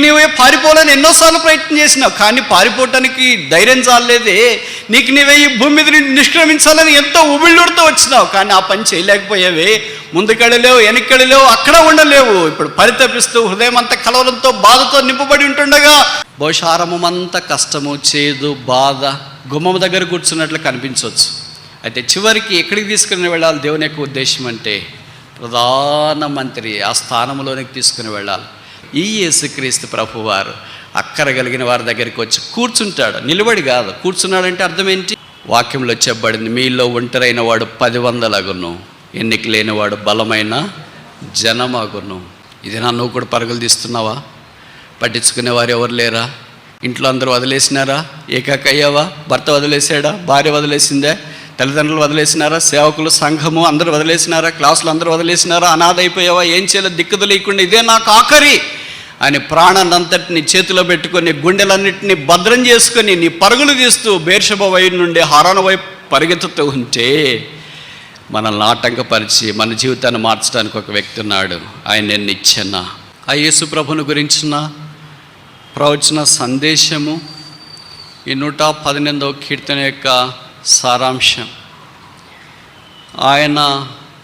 నీవే పారిపోవాలని ఎన్నోసార్లు ప్రయత్నం చేసినావు, కానీ పారిపోవటానికి ధైర్యం చాలలేదే. నీకు నీవే ఈ భూమి మీద నిష్క్రమించాలని ఎంతో ఉబిళ్ళుడుతూ వచ్చినావు, కానీ ఆ పని చేయలేకపోయావే. ముందుకెళ్ళలేవు, వెనక్కెళ్ళలేవు, అక్కడ ఉండలేవు. ఇప్పుడు పరితపిస్తూ హృదయం అంతా కలవరంతో బాధతో నింపబడి ఉంటుండగా బహుశా ఆరంభమంతా కష్టము, చేదు, బాధ గుమ్మం దగ్గర కూర్చున్నట్లు కనిపించవచ్చు. అయితే చివరికి ఎక్కడికి తీసుకుని వెళ్ళాలి దేవుని యొక్క ఉద్దేశం అంటే ప్రధానమంత్రి ఆ స్థానంలోనికి తీసుకుని వెళ్ళాలి. ఈ యేసుక్రీస్తు ప్రభువారు అక్కరగలిగిన వారి దగ్గరికి వచ్చి కూర్చుంటాడు, నిలబడి కాదు. కూర్చున్నాడంటే అర్థం ఏంటి? వాక్యంలో చెప్పబడింది, మీలో ఒంటరైన వాడు 10,000 అగును, ఎన్నిక లేనివాడు బలమైన జనమగును. ఇది నువ్వు కూడా పరుగులు తీస్తున్నావా? పట్టించుకునేవారు ఎవరు లేరా? ఇంట్లో అందరూ వదిలేసినారా? ఏకాకయ్యావా? భర్త వదిలేసాడా? భార్య వదిలేసిందే? తల్లిదండ్రులు వదిలేసినారా? సేవకులు, సంఘము అందరూ వదిలేసినారా? క్లాసులు అందరూ వదిలేసినారా? అనాథ అయిపోయావా? ఏం చేయాలో దిక్కుదు లేకుండా ఇదే నాకు ఆఖరి అని ప్రాణాన్నంతటిని చేతిలో పెట్టుకొని గుండెలన్నింటినీ భద్రం చేసుకొని నీ పరుగులు తీస్తూ బేర్షెబా వైపు నుండి హారాను వైపు పరిగెత్తుతూ ఉంటే మనల్ని ఆటంకపరిచి మన జీవితాన్ని మార్చడానికి ఒక వ్యక్తి ఉన్నాడు. ఆయన నిచ్చెన. ఆ యేసు ప్రభుని గురించిన ప్రవచన సందేశము ఈ 118వ కీర్తన యొక్క సారాంశం. ఆయన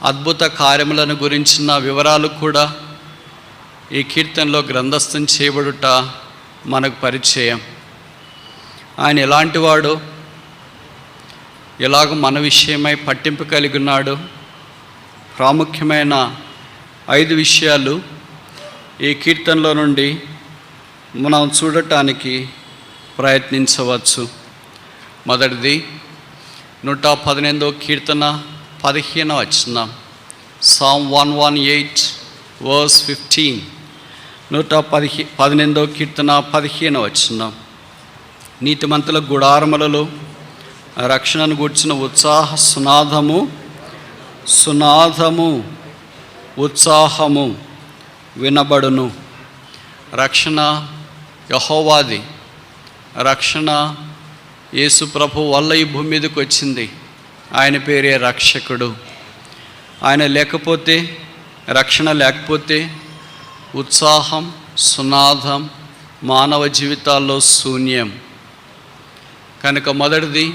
అద్భుత కార్యములను గురించిన వివరాలు కూడా ఈ కీర్తనలో గ్రంథస్థం చేయబడుట మనకు పరిచయం. ఆయన ఎలాంటి వాడు, ఎలాగ మన విషయమై పట్టింపు కలిగి ఉన్నాడు, ప్రాముఖ్యమైన 5 విషయాలు ఈ కీర్తనలో నుండి మనం చూడటానికి ప్రయత్నించవచ్చు. మొదటిది 118వ కీర్తన 15వ వచనం. Psalm 118 verse 15. 118వ కీర్తన 15వ వచనం. నీతిమంతుల గుడారములలో రక్షణను గూర్చిన ఉత్సాహ సునాదము ఉత్సాహము వినబడును. రక్షణ యెహోవాది. రక్షణ యేసు ప్రభు వల్ల ఈ భూమి మీదకి వచ్చింది. ఆయన పేరే రక్షకుడు. ఆయన లేకపోతే, రక్షణ లేకపోతే ఉత్సాహం, సునాదం మానవ జీవితాల్లో శూన్యం. కనుక మొదటిది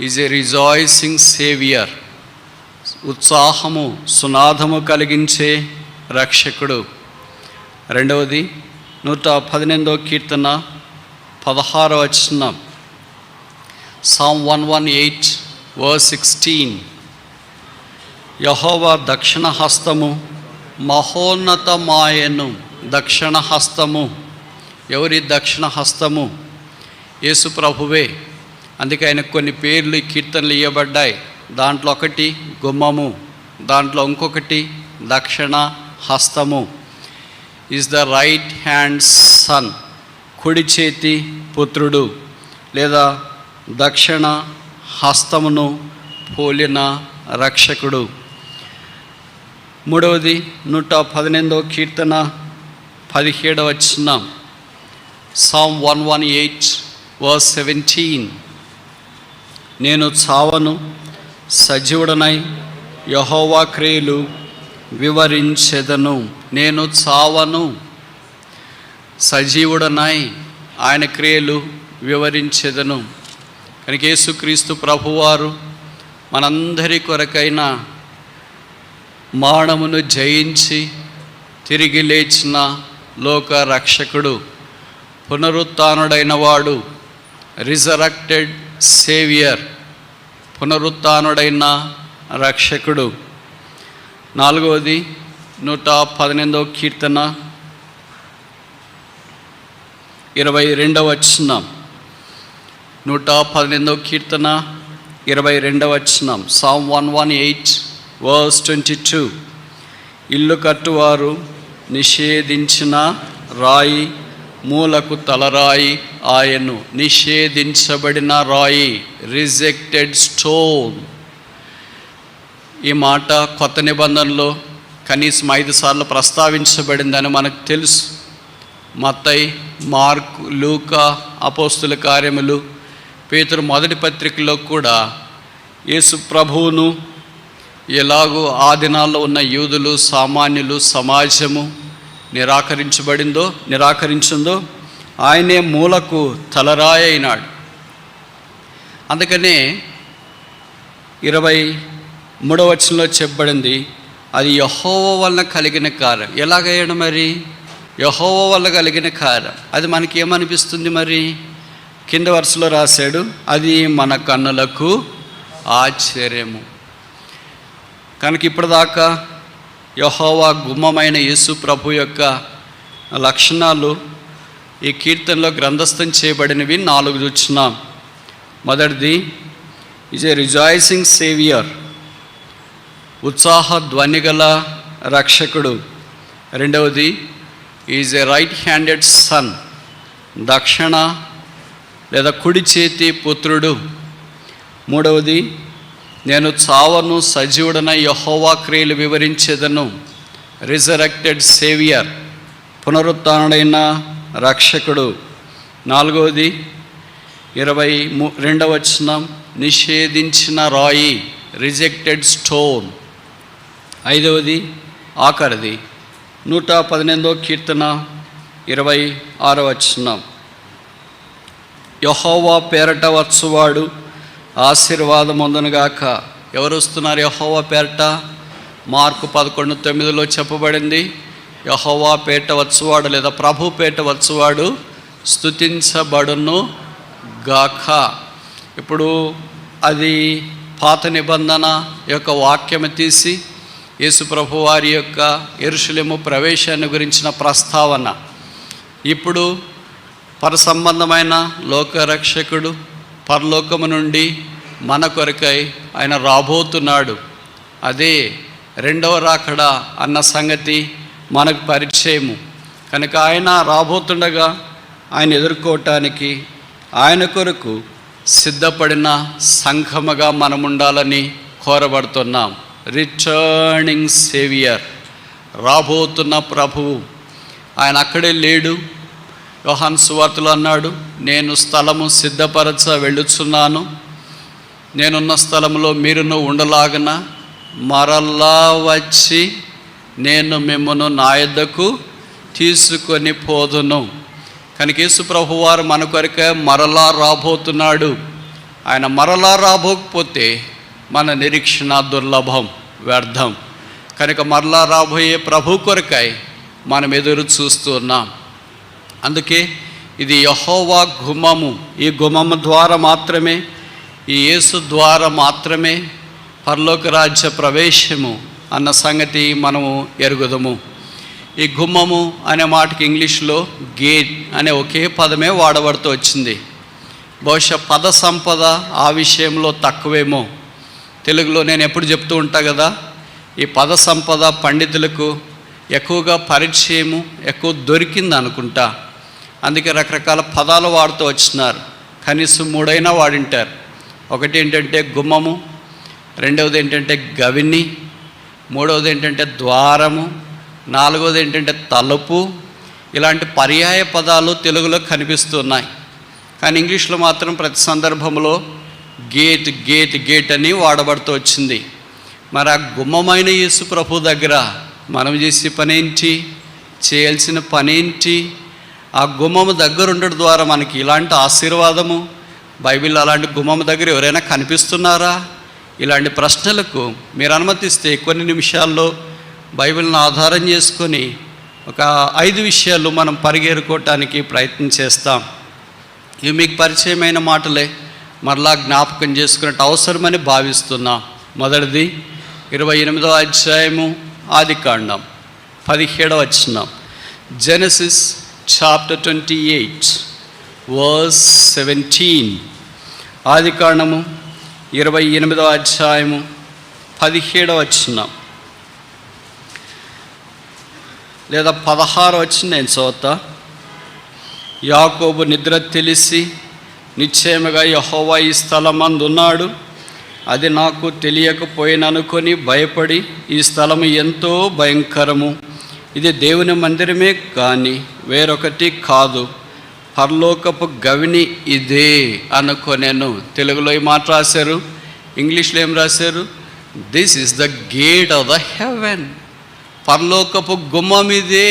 ఈజ్ ఏ రిజాయిసింగ్ సేవియర్. ఉత్సాహము, సునాదము కలిగించే రక్షకుడు. రెండవది 118వ కీర్తన 16వ వచనం. Psalm 118 verse 16. యెహోవా దక్షిణ హస్తము మహోన్నతమాయను. దక్షిణ హస్తము. ఎవరి దక్షిణ హస్తము? యేసు ప్రభువే. అందుకే ఆయనకు కొన్ని పేర్లు ఈ కీర్తనలు ఇవ్వబడ్డాయి. దాంట్లో ఒకటి గుమ్మము, దాంట్లో ఇంకొకటి దక్షిణ హస్తము. Is the right hand son. కుడి చేతి పుత్రుడు లేదా దక్షిణ హస్తమును పోలిన రక్షకుడు. మూడవది 118వ కీర్తన 17వ వచనం. Psalm 118 verse 17. నేను చావను, సజీవుడనై యెహోవా క్రియలు వివరించెదను. నేను చావను, సజీవుడనై ఆయన క్రియలు వివరించెదను. కనుక యేసుక్రీస్తు ప్రభువారు మనందరి కొరకైన మరణమును జయించి తిరిగి లేచిన లోక రక్షకుడు, పునరుత్థానుడైన వాడు, రిజరక్టెడ్ సేవియర్, పునరుత్థానుడైన రక్షకుడు. నాలుగవది 118వ కీర్తన 22వ వచనం. 118వ కీర్తన 22వ వచనం. Psalm 118 verse 22. ఇల్లు కట్టువారు నిషేధించిన రాయి మూలకు తలరాయి ఆయను. నిషేధించబడిన రాయి, రిజెక్టెడ్ స్టోన్. ఈ మాట కొత్త నిబంధనలో కనీసం 5 సార్లు ప్రస్తావించబడిందని మనకు తెలుసు. మత్తయి, మార్కు, లూకా, అపోస్తుల కార్యములు, పేతురు మొదటి పత్రికలో కూడా యేసు ప్రభువును ఎలాగో ఆ దినాల్లో ఉన్న యూదులు, సామాన్యులు, సమాజము నిరాకరించిందో ఆయనే మూలకు తలరాయి అయినాడు. అందుకనే 23వ వచనంలో చెప్పబడింది, అది యెహోవా వలన కలిగిన కార్యం. ఎలాగయ్యాడు మరి? యెహోవా వల్ల కలిగిన కార్యం. అది మనకి ఏమనిపిస్తుంది మరి? కింద వరుసలో రాశాడు, అది మన కన్నులకు ఆశ్చర్యము. కనుక ఇప్పటిదాకా యెహోవా గుమ్మమైన యేసు ప్రభు యొక్క లక్షణాలు ఈ కీర్తనలో గ్రంథస్థం చేయబడినవి 4 చూస్తున్నాం. మొదటిది, ఈజ్ ఏ రిజాయిసింగ్ సేవియర్, ఉత్సాహ ధ్వని గల రక్షకుడు. రెండవది, is a right handed son, దక్షిణ లేదా కుడి చేతి పుత్రుడు. మూడవది, నేను చావను సజీవుడనై యెహోవా క్రియలు వివరించేదను, రిజరెక్టెడ్ సేవియర్, పునరుత్థానుడైన రక్షకుడు. నాలుగవది 22వ వచనం, నిషేధించిన రాయి, రిజెక్టెడ్ స్టోన్. ఐదవది ఆఖరిది 118వ కీర్తన 26వ వచనం, యెహోవా పేరట వచ్చువాడు ఆశీర్వాదమొందునుగాక. ఎవరు వస్తున్నారు యెహోవా పేరట? మార్కు 11:9 చెప్పబడింది, యెహోవా పేట వచ్చువాడు లేదా ప్రభు పేట వచ్చువాడు స్తుతించబడును గాక. ఇప్పుడు అది పాత నిబంధన యొక్క వాక్యము తీసి యేసు ప్రభు వారి యొక్క యెరూషలేము ప్రవేశాన్ని గురించిన ప్రస్తావన. ఇప్పుడు పరసంబంధమైన లోకరక్షకుడు పరలోకము నుండి మన కొరకై ఆయన రాబోతున్నాడు. అదే రెండవ రాకడ అన్న సంగతి మనకు పరిచయము. కనుక ఆయన రాబోతుండగా ఆయన ఎదుర్కోవటానికి ఆయన కొరకు సిద్ధపడిన సంఘముగా మనం ఉండాలని కోరబడుతున్నాం. రిటర్నింగ్ సేవియర్, రాబోతున్న ప్రభువు. ఆయన అక్కడే లేడు. యోహాను సువార్తలో అన్నాడు, నేను స్థలము సిద్ధపరచ వెళ్ళుచున్నాను, నేనున్న స్థలంలో మీరును ఉండలాగన మరలా వచ్చి నేను మిమ్మను నా యొద్దకు తీసుకొని పోదును. కనుక యేసు ప్రభువారు మన కొరకే మరలా రాబోతున్నాడు. ఆయన మరలా రాబోకపోతే మన నిరీక్షణ దుర్లభం, వ్యర్థం. కనుక మరలా రాబోయే ప్రభు కొరకై మనం ఎదురు చూస్తున్నాం. అందుకే ఇది యెహోవా గుమ్మము. ఈ గుమ్మము ద్వారా మాత్రమే, ఈ యేసు ద్వారా మాత్రమే పరలోక రాజ్య ప్రవేశము అన్న సంగతి మనము ఎరుగుదము. ఈ గుమ్మము అనే మాటకి ఇంగ్లీష్లో గేట్ అనే ఒకే పదమే వాడబడుతూ వచ్చింది. బహుశా పద సంపద ఆ విషయంలో తక్కువేమో. తెలుగులో నేను ఎప్పుడు చెప్తూ ఉంటా కదా, ఈ పద సంపద పండితులకు ఎక్కువగా పరిచయము ఎక్కువ దొరికింది అనుకుంటా. అందుకే రకరకాల పదాలు వాడుతూ వచ్చినారు. కనీసం 3 వాడింటారు. ఒకటి ఏంటంటే గుమ్మము, రెండవది ఏంటంటే గవిని, మూడవది ఏంటంటే ద్వారము, నాలుగవది ఏంటంటే తలుపు. ఇలాంటి పర్యాయ పదాలు తెలుగులో కనిపిస్తున్నాయి. కానీ ఇంగ్లీష్లో మాత్రం ప్రతి సందర్భంలో గేట్ గేట్ గేట్ అని వాడబడుతూ వచ్చింది. మరి ఆ గుమ్మమైన యేసు ప్రభు దగ్గర మనం చేసే పనేంటి, చేయాల్సిన పనేంటి? ఆ గుమ్మము దగ్గర ఉండడం ద్వారా మనకి ఇలాంటి ఆశీర్వాదము, బైబిల్లో అలాంటి గుమ్మము దగ్గర ఎవరైనా కనిపిస్తున్నారా? ఇలాంటి ప్రశ్నలకు మీరు అనుమతిస్తే కొన్ని నిమిషాల్లో బైబిల్ని ఆధారం చేసుకొని ఒక 5 విషయాలు మనం పరిగెరుకోవటానికి ప్రయత్నం చేస్తాం. ఇవి మీకు పరిచయమైన మాటలే, మరలా జ్ఞాపకం చేసుకున్నట్టు అవసరమని భావిస్తున్నాం. మొదటిది 28వ అధ్యాయము ఆదికాండం 17వ వచనం. Genesis chapter 28 verse 17. ఆదికాండము 28వ అధ్యాయము 17వ వచనం లేదా 16వ వచనం నేను చదువుతా. యాకోబు నిద్ర తెలిసి నిశ్చయముగా యెహోవా ఈ స్థలమందు ఉన్నాడు, అది నాకు తెలియకపోయిననుకొని భయపడి, ఈ స్థలము ఎంతో భయంకరము, ఇది దేవుని మందిరమే కానీ వేరొకటి కాదు, పరలోకపు గవిని ఇదే అనుకొనేను. తెలుగులో ఈ మాట రాశారు, ఇంగ్లీష్లో ఏం రాశారు? This is the gate of the heaven. పరలోకపు గుమ్మం ఇదే.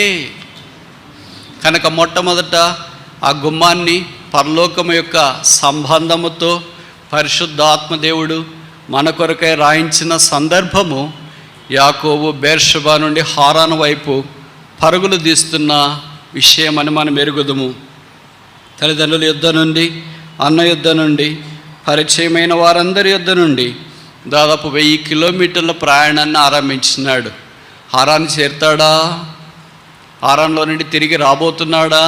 కనుక మొట్టమొదట ఆ గుమ్మాన్ని పరలోకము యొక్క సంబంధముతో పరిశుద్ధాత్మదేవుడు మన కొరకై రాయించిన సందర్భము యాకోబు బెర్షెబా నుండి హారాను వైపు పరుగులు తీస్తున్న విషయమని మనం ఎరుగుదుము. తల్లిదండ్రుల యుద్ధ నుండి, అన్న యుద్ధ నుండి, పరిచయమైన వారందరి యుద్ధ నుండి దాదాపు 1000 కిలోమీటర్ల ప్రయాణాన్ని ఆరంభించినాడు. హారాన్ని చేరుతాడా, హారాన్లో నుండి తిరిగి రాబోతున్నాడా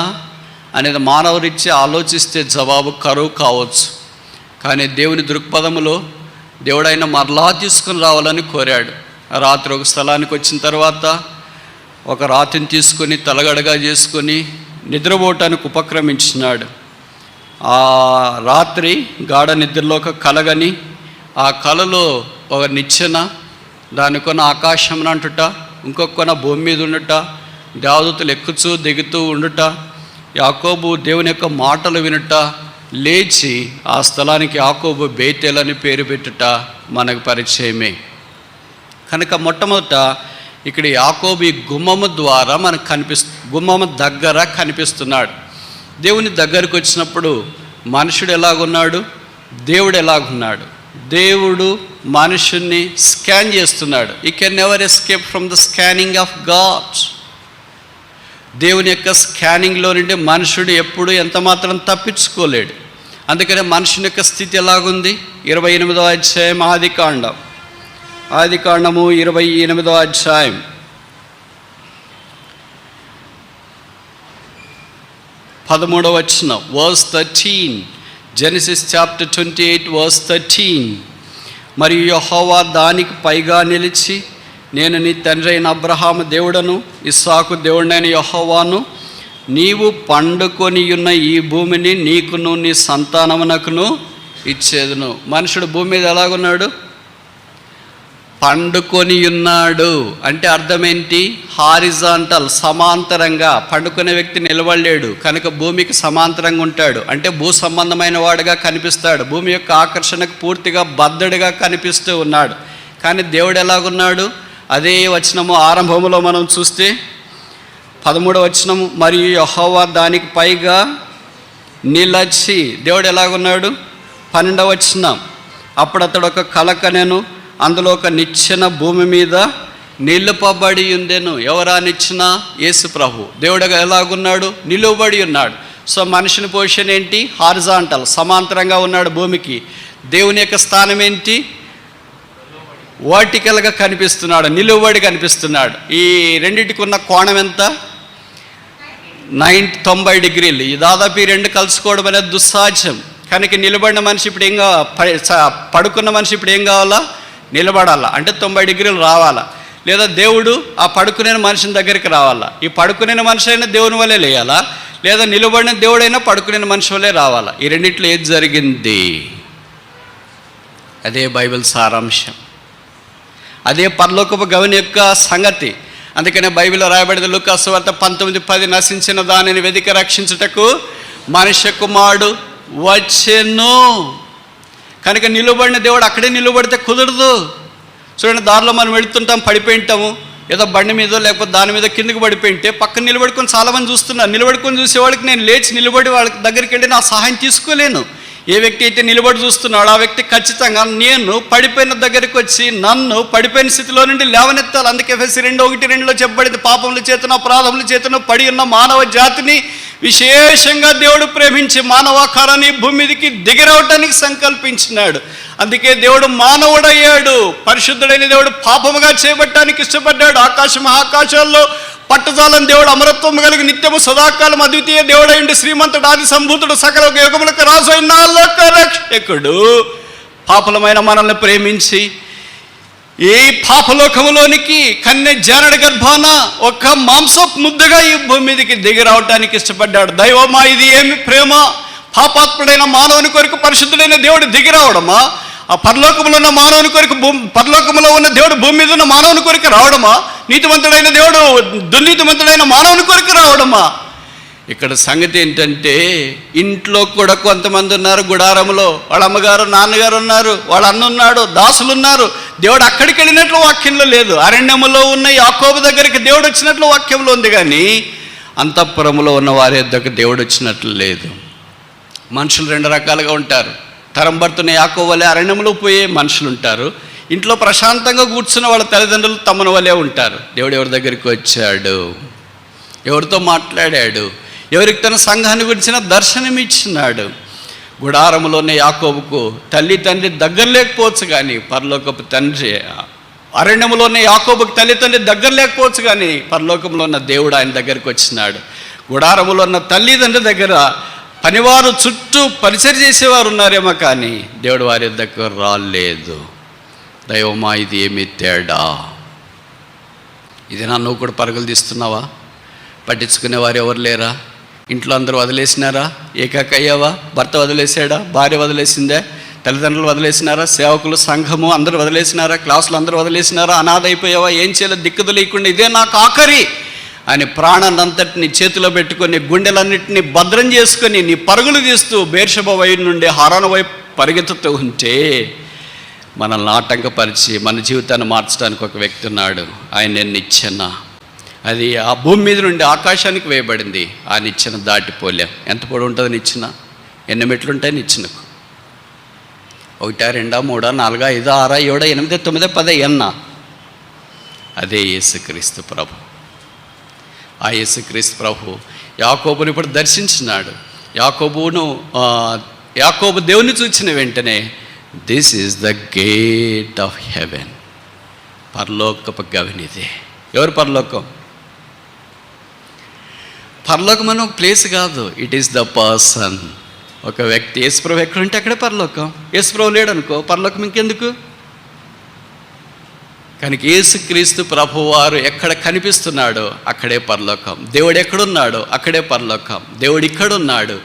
అనేది మానవరీత్యా ఆలోచిస్తే జవాబు కరువు కావచ్చు. కానీ దేవుని దృక్పథములో దేవుడైన మరలా తీసుకుని రావాలని కోరాడు. రాత్రి ఒక స్థలానికి వచ్చిన తర్వాత ఒక రాతిని తీసుకొని తలగడగా చేసుకొని నిద్రపోవటానికి ఉపక్రమించినాడు. ఆ రాత్రి గాఢ నిద్రలో ఒక కలగని, ఆ కలలో ఒక నిచ్చెన, దాని కొన ఆకాశం అంటుట, ఇంకొక కొన భూమి మీద ఉండుట, దేవదూతలు ఎక్కుతూ దిగుతూ ఉండుట, యాకోబు దేవుని యొక్క మాటలు వినుట, లేచి ఆ స్థలానికి యాకోబు బేతేల్ అని పేరు పెట్టుట మనకు పరిచయమే. కనుక మొట్టమొదట ఇక్కడ యాకోబు ఈ గుమ్మము ద్వారా మనకు గుమ్మము దగ్గర కనిపిస్తున్నాడు. దేవుని దగ్గరకు వచ్చినప్పుడు మనుషుడు ఎలాగున్నాడు, దేవుడు ఎలాగున్నాడు? దేవుడు మనుషుణ్ణి స్కాన్ చేస్తున్నాడు. You can never escape from the scanning of God. దేవుని యొక్క స్కానింగ్లో నుండి మనుషుడు ఎప్పుడు ఎంత మాత్రం తప్పించుకోలేడు. అందుకనే మనుషుని యొక్క స్థితి ఎలాగుంది? 28వ అధ్యాయం ఆదికాండము 28వ అధ్యాయం 13వ వచనం, వర్స్ 13, జెనసిస్ చాప్టర్ 28 వర్స్ 13. మరియు యెహోవా దానికి పైగా నిలిచి, నేను నీ తండ్రి అయిన అబ్రహాము దేవుడను, ఇస్సాకు దేవుడైన యెహోవాను, నీవు పండుకొని ఉన్న ఈ భూమిని నీకును నీ సంతానమునకును ఇచ్చేదును. మనుషుడు భూమి మీద ఎలాగున్నాడు? పండుకొని ఉన్నాడు. అంటే అర్థమేంటి? హారిజాంటల్, సమాంతరంగా. పండుకునే వ్యక్తి నిలబడలేడు కనుక భూమికి సమాంతరంగా ఉంటాడు. అంటే భూ సంబంధమైన వాడుగా కనిపిస్తాడు. భూమి యొక్క ఆకర్షణకు పూర్తిగా బద్ధుడిగా కనిపిస్తూ ఉన్నాడు. కానీ దేవుడు ఎలాగున్నాడు? అదే వచనము ఆరంభములో మనం చూస్తే 13వ వచనము, మరియు యెహోవా దానికి పైగా నిలచి. దేవుడు ఎలాగున్నాడు? 12వ వచనం, అప్పుడు అతడు ఒక కలకనెను, అందులో ఒక నిచ్చెన భూమి మీద నిలుపబడి ఉండెను. ఎవరా నిచ్చెన? యేసు ప్రభు. దేవుడు ఎలాగున్నాడు? నిలువబడి ఉన్నాడు. సో మనుషుని పొజిషన్ ఏంటి? హారిజాంటల్, సమాంతరంగా ఉన్నాడు భూమికి. దేవుని యొక్క స్థానం ఏంటి? వర్టికల్గా కనిపిస్తున్నాడు, నిలువబడి కనిపిస్తున్నాడు. ఈ రెండింటికి ఉన్న కోణం ఎంత? 90 డిగ్రీలు. ఈ దాదాపు ఈ రెండు కలుసుకోవడం అనేది దుస్సాధ్యం. కనుక నిలబడిన మనిషి ఇప్పుడు ఏం పడుకున్న మనిషి ఇప్పుడు ఏం కావాలా? నిలబడాలా. అంటే 90 డిగ్రీలు రావాలా. లేదా దేవుడు ఆ పడుకునే మనిషిని దగ్గరికి రావాలా. ఈ పడుకునే మనిషి అయినా దేవుని వల్లే లేయాలా, లేదా నిలబడిన దేవుడైనా పడుకునే మనిషి వల్లే రావాలా. ఈ రెండిట్లో ఏది జరిగింది? అదే బైబిల్ సారాంశం, అదే పరలోకపు గవని యొక్క సంగతి. అందుకనే బైబిల్లో రాయబడింది, లూకా సువార్త 19:10, నశించిన దానిని వెదికి రక్షించుటకు మనుష్య కుమారుడు వచ్చెను. కనుక నిలబడిన దేవుడు అక్కడే నిలబడితే కుదరదు. చూడండి, దారిలో మనం వెళుతుంటాం, పడిపోయి ఉంటాము, ఏదో బండి మీదో లేకపోతే దాని మీద కిందకి పడిపోయింటే పక్కన నిలబడుకొని చాలామంది చూస్తున్నారు. నిలబడుకొని చూసేవాళ్ళకి నేను లేచి నిలబడి వాళ్ళ దగ్గరికి వెళ్ళి నా సహాయం తీసుకోలేను. ఏ వ్యక్తి అయితే నిలబడి చూస్తున్నాడో ఆ వ్యక్తి ఖచ్చితంగా నేను పడిపోయిన దగ్గరికి వచ్చి నన్ను పడిపోయిన స్థితిలో నుండి లేవనెత్తాలి. అందుకే ఎఫెసీ 2:1-2లో చెప్పబడింది, పాపముల చేతను అపరాధముల చేతను పడి ఉన్న మానవ జాతిని విశేషంగా దేవుడు ప్రేమించి మానవాకారాన్ని భూమి మీదకి దిగిరవటానికి సంకల్పించినాడు. అందుకే దేవుడు మానవుడయ్యాడు. పరిశుద్ధుడైన దేవుడు పాపముగా చేయబట్టానికి ఇష్టపడ్డాడు. ఆకాశ మహాకాశాల్లో పట్టుజాలని దేవుడు అమరత్వం కలిగి నిత్యము సదాకాలం అద్వితీయ దేవుడైండు, శ్రీమంతుడు, ఆది సంభూతుడు, సకల యుగములకు రాజు అయిన లోక రక్షకుడు పాపలమైన మనల్ని ప్రేమించి ఈ పాపలోకములోనికి కన్య జానడి గర్భాన ఒక మాంసపు ముద్దగా ఈ భూమి మీదకి దిగి రావటానికి ఇష్టపడ్డాడు. దైవమా, ఇది ఏమి ప్రేమ! పాపాత్ముడైన మానవుని కొరకు పరిశుద్ధుడైన దేవుడు దిగి రావడమా? ఆ పరలోకములో ఉన్న మానవుని కొరకు పరలోకములో ఉన్న దేవుడు భూమి మీద ఉన్న మానవుని కొరకు రావడమా? నీతిమంతుడైన దేవుడు దుర్నీతిమంతుడైన మానవుని కొరకు రావడమా? ఇక్కడ సంగతి ఏంటంటే, ఇంట్లో కూడా కొంతమంది ఉన్నారు, గుడారంలో వాళ్ళ అమ్మగారు నాన్నగారు ఉన్నారు, వాళ్ళ అన్న ఉన్నాడు, దాసులు ఉన్నారు. దేవుడు అక్కడికి వెళ్ళినట్లు వాక్యంలో లేదు. అరణ్యములో ఉన్న యాకోబు దగ్గరికి దేవుడు వచ్చినట్లు వాక్యంలో ఉంది. కానీ అంతఃపురంలో ఉన్న వారి యొద్దకు దేవుడు వచ్చినట్లు లేదు. మనుషులు రెండు రకాలుగా ఉంటారు. తరం భర్తున్న యాకోబు వలె అరణ్యంలో పోయే మనుషులు ఉంటారు. ఇంట్లో ప్రశాంతంగా కూర్చున్న వాళ్ళ తల్లిదండ్రులు తమను వలె ఉంటారు. దేవుడు ఎవరి దగ్గరికి వచ్చాడు, ఎవరితో మాట్లాడాడు, ఎవరికి తన సంఘాన్ని గురించిన దర్శనం ఇచ్చినాడు. గుడారంలోనే యాకోబుకు తల్లి తండ్రి దగ్గర లేకపోవచ్చు కానీ పరలోకపు తండ్రి, అరణ్యంలోనే యాకోబుకు తల్లి తండ్రి దగ్గర లేకపోవచ్చు కానీ పరలోకంలో ఉన్న దేవుడు ఆయన దగ్గరికి వచ్చినాడు. గుడారంలో ఉన్న తల్లిదండ్రి దగ్గర పనివారు చుట్టూ పరిచయం చేసేవారు ఉన్నారేమో కానీ దేవుడు వారి దగ్గర రాలేదు. దైవమా, ఇది ఏమి తేడా? ఇది నువ్వు కూడా పరుగులు తీస్తున్నావా? పట్టించుకునేవారు ఎవరు లేరా? ఇంట్లో అందరూ వదిలేసినారా? ఏకాక అయ్యావా? భర్త వదిలేసాడా? భార్య వదిలేసిందే? తల్లిదండ్రులు వదిలేసినారా? సేవకులు, సంఘము అందరూ వదిలేసినారా? క్లాసులు అందరూ వదిలేసినారా? అనాథ అయిపోయావా? ఏం చేయలేదు, దిక్కుదు లేకుండా ఇదే నాకు ఆఖరి అని ప్రాణాన్ని అంతటిని చేతిలో పెట్టుకొని గుండెలన్నింటినీ భద్రం చేసుకొని నీ పరుగులు తీస్తూ బేర్షెబా వైపు నుండి హారాను వైపు పరిగెత్తుతూ ఉంటే మనల్ని ఆటంకపరిచి మన జీవితాన్ని మార్చడానికి ఒక వ్యక్తి ఉన్నాడు. ఆయన నిచ్చెన, అది ఆ భూమి మీద నుండి ఆకాశానికి వేయబడింది. ఆ నిచ్చెన దాటిపోలేం. ఎంత పొడి ఉంటుంది నిచ్చెన? ఎన్ని మెట్లు ఉంటాయి నిచ్చెనకు? 1, 2, 3, 4, 5, 6, 7, 8, 9, 10 ఎన్న. అదే యేసుక్రీస్తు ప్రభు. ఆ యేసుక్రీస్తు ప్రభు యాకోబుని ఇప్పుడు దర్శించినాడు. యాకోబు దేవుని చూచిన వెంటనే this is the gate of heaven, పరలోకపు గవినిదే. ఎవరు పరలోకం? పరలోకం అని ఒక ప్లేస్ కాదు, ఇట్ ఈస్ ద పర్సన్. ఒక వ్యక్తి. యేసుప్రభు ఎక్కడుంటే అక్కడే పరలోకం. యేసుప్రభు లేడనుకో పరలోకం ఇంకెందుకు? కనుక యేసుక్రీస్తు ప్రభువారు ఎక్కడ కనిపిస్తున్నాడో అక్కడే పరలోకం. దేవుడు ఎక్కడున్నాడో అక్కడే పరలోకం. దేవుడు ఇక్కడున్నాడు.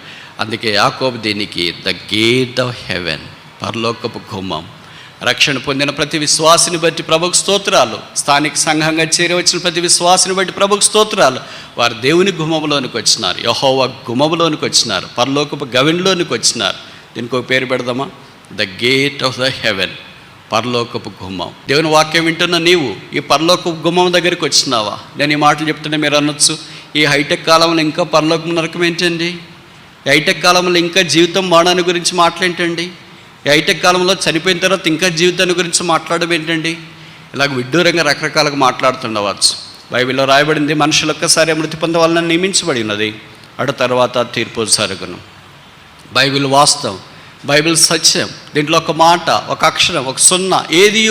అందుకే యాకోబు దీనికి ద గేట్ ఆఫ్ హెవెన్, పరలోకపు గుమ్మం. రక్షణ పొందిన ప్రతి విశ్వాసిని బట్టి ప్రభుకు స్తోత్రాలు. స్థానిక సంఘంగా చేరి వచ్చిన ప్రతి విశ్వాసిని బట్టి ప్రభుకు స్తోత్రాలు. వారు దేవుని గుమ్మములోనికి వచ్చినారు, యెహోవా గుమ్మములోనికి వచ్చినారు, పరలోకపు గవిన్లోనికి వచ్చినారు. దీనికి ఒక పేరు పెడదామా? The gate of the heaven, పరలోకపు గుమ్మం. దేవుని వాక్యం వింటున్న నీవు ఈ పరలోకపు గుమ్మం దగ్గరికి వచ్చినావా? నేను ఈ మాటలు చెప్తుంటే మీరు అనొచ్చు, ఈ హైటెక్ కాలంలో ఇంకా పరలోకం నరకం ఏంటండి? ఈ హైటెక్ కాలంలో ఇంకా జీవితం మానని గురించి మాటలేంటండి? ఈ హైటెక్ కాలంలో చనిపోయిన తర్వాత ఇంకా జీవితాన్ని గురించి మాట్లాడడం ఏంటండి? ఇలాగ విడ్డూరంగా రకరకాలుగా మాట్లాడుతుండవచ్చు. బైబిల్లో రాయబడింది, మనుషులు ఒక్కసారి మృతి పొందవాలని నియమించబడి ఉన్నది, అటు తర్వాత తీర్పు జరుగును. బైబిల్ వాస్తవం, బైబిల్ సత్యం. దీంట్లో ఒక మాట, ఒక అక్షరం, ఒక సున్నా ఏది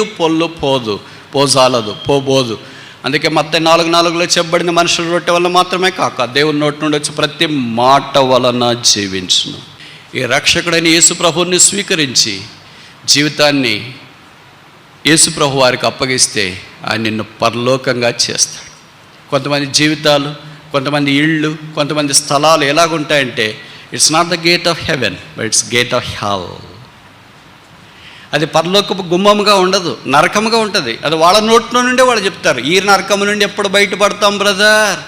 పోజాలదు, పోబోదు. అందుకే మత్తయి 4:4 చెప్పబడిన మనుషుల రొట్టె వల్ల మాత్రమే కాక దేవుని నోటి నుండి వచ్చి ప్రతి మాట వలన జీవించును. ఈ రక్షకుడైన యేసు ప్రభువుని స్వీకరించి జీవితాన్ని యేసు ప్రభు వారికి అప్పగిస్తే ఆయన నిన్ను పరలోకంగా చేస్తాడు. కొంతమంది జీవితాలు, కొంతమంది ఇళ్ళు, కొంతమంది స్థలాలు ఎలాగుంటాయంటే it's not the gate of heaven but it's gate of hell. అది పరలోకపు గుమ్మముగా ఉండదు, నరకముగా ఉంటుంది. అది వాళ్ళ నోట్లో నుండే వాళ్ళు చెప్తారు, ఈ నరకము నుండి ఎప్పుడు బయటపడతాం బ్రదర్?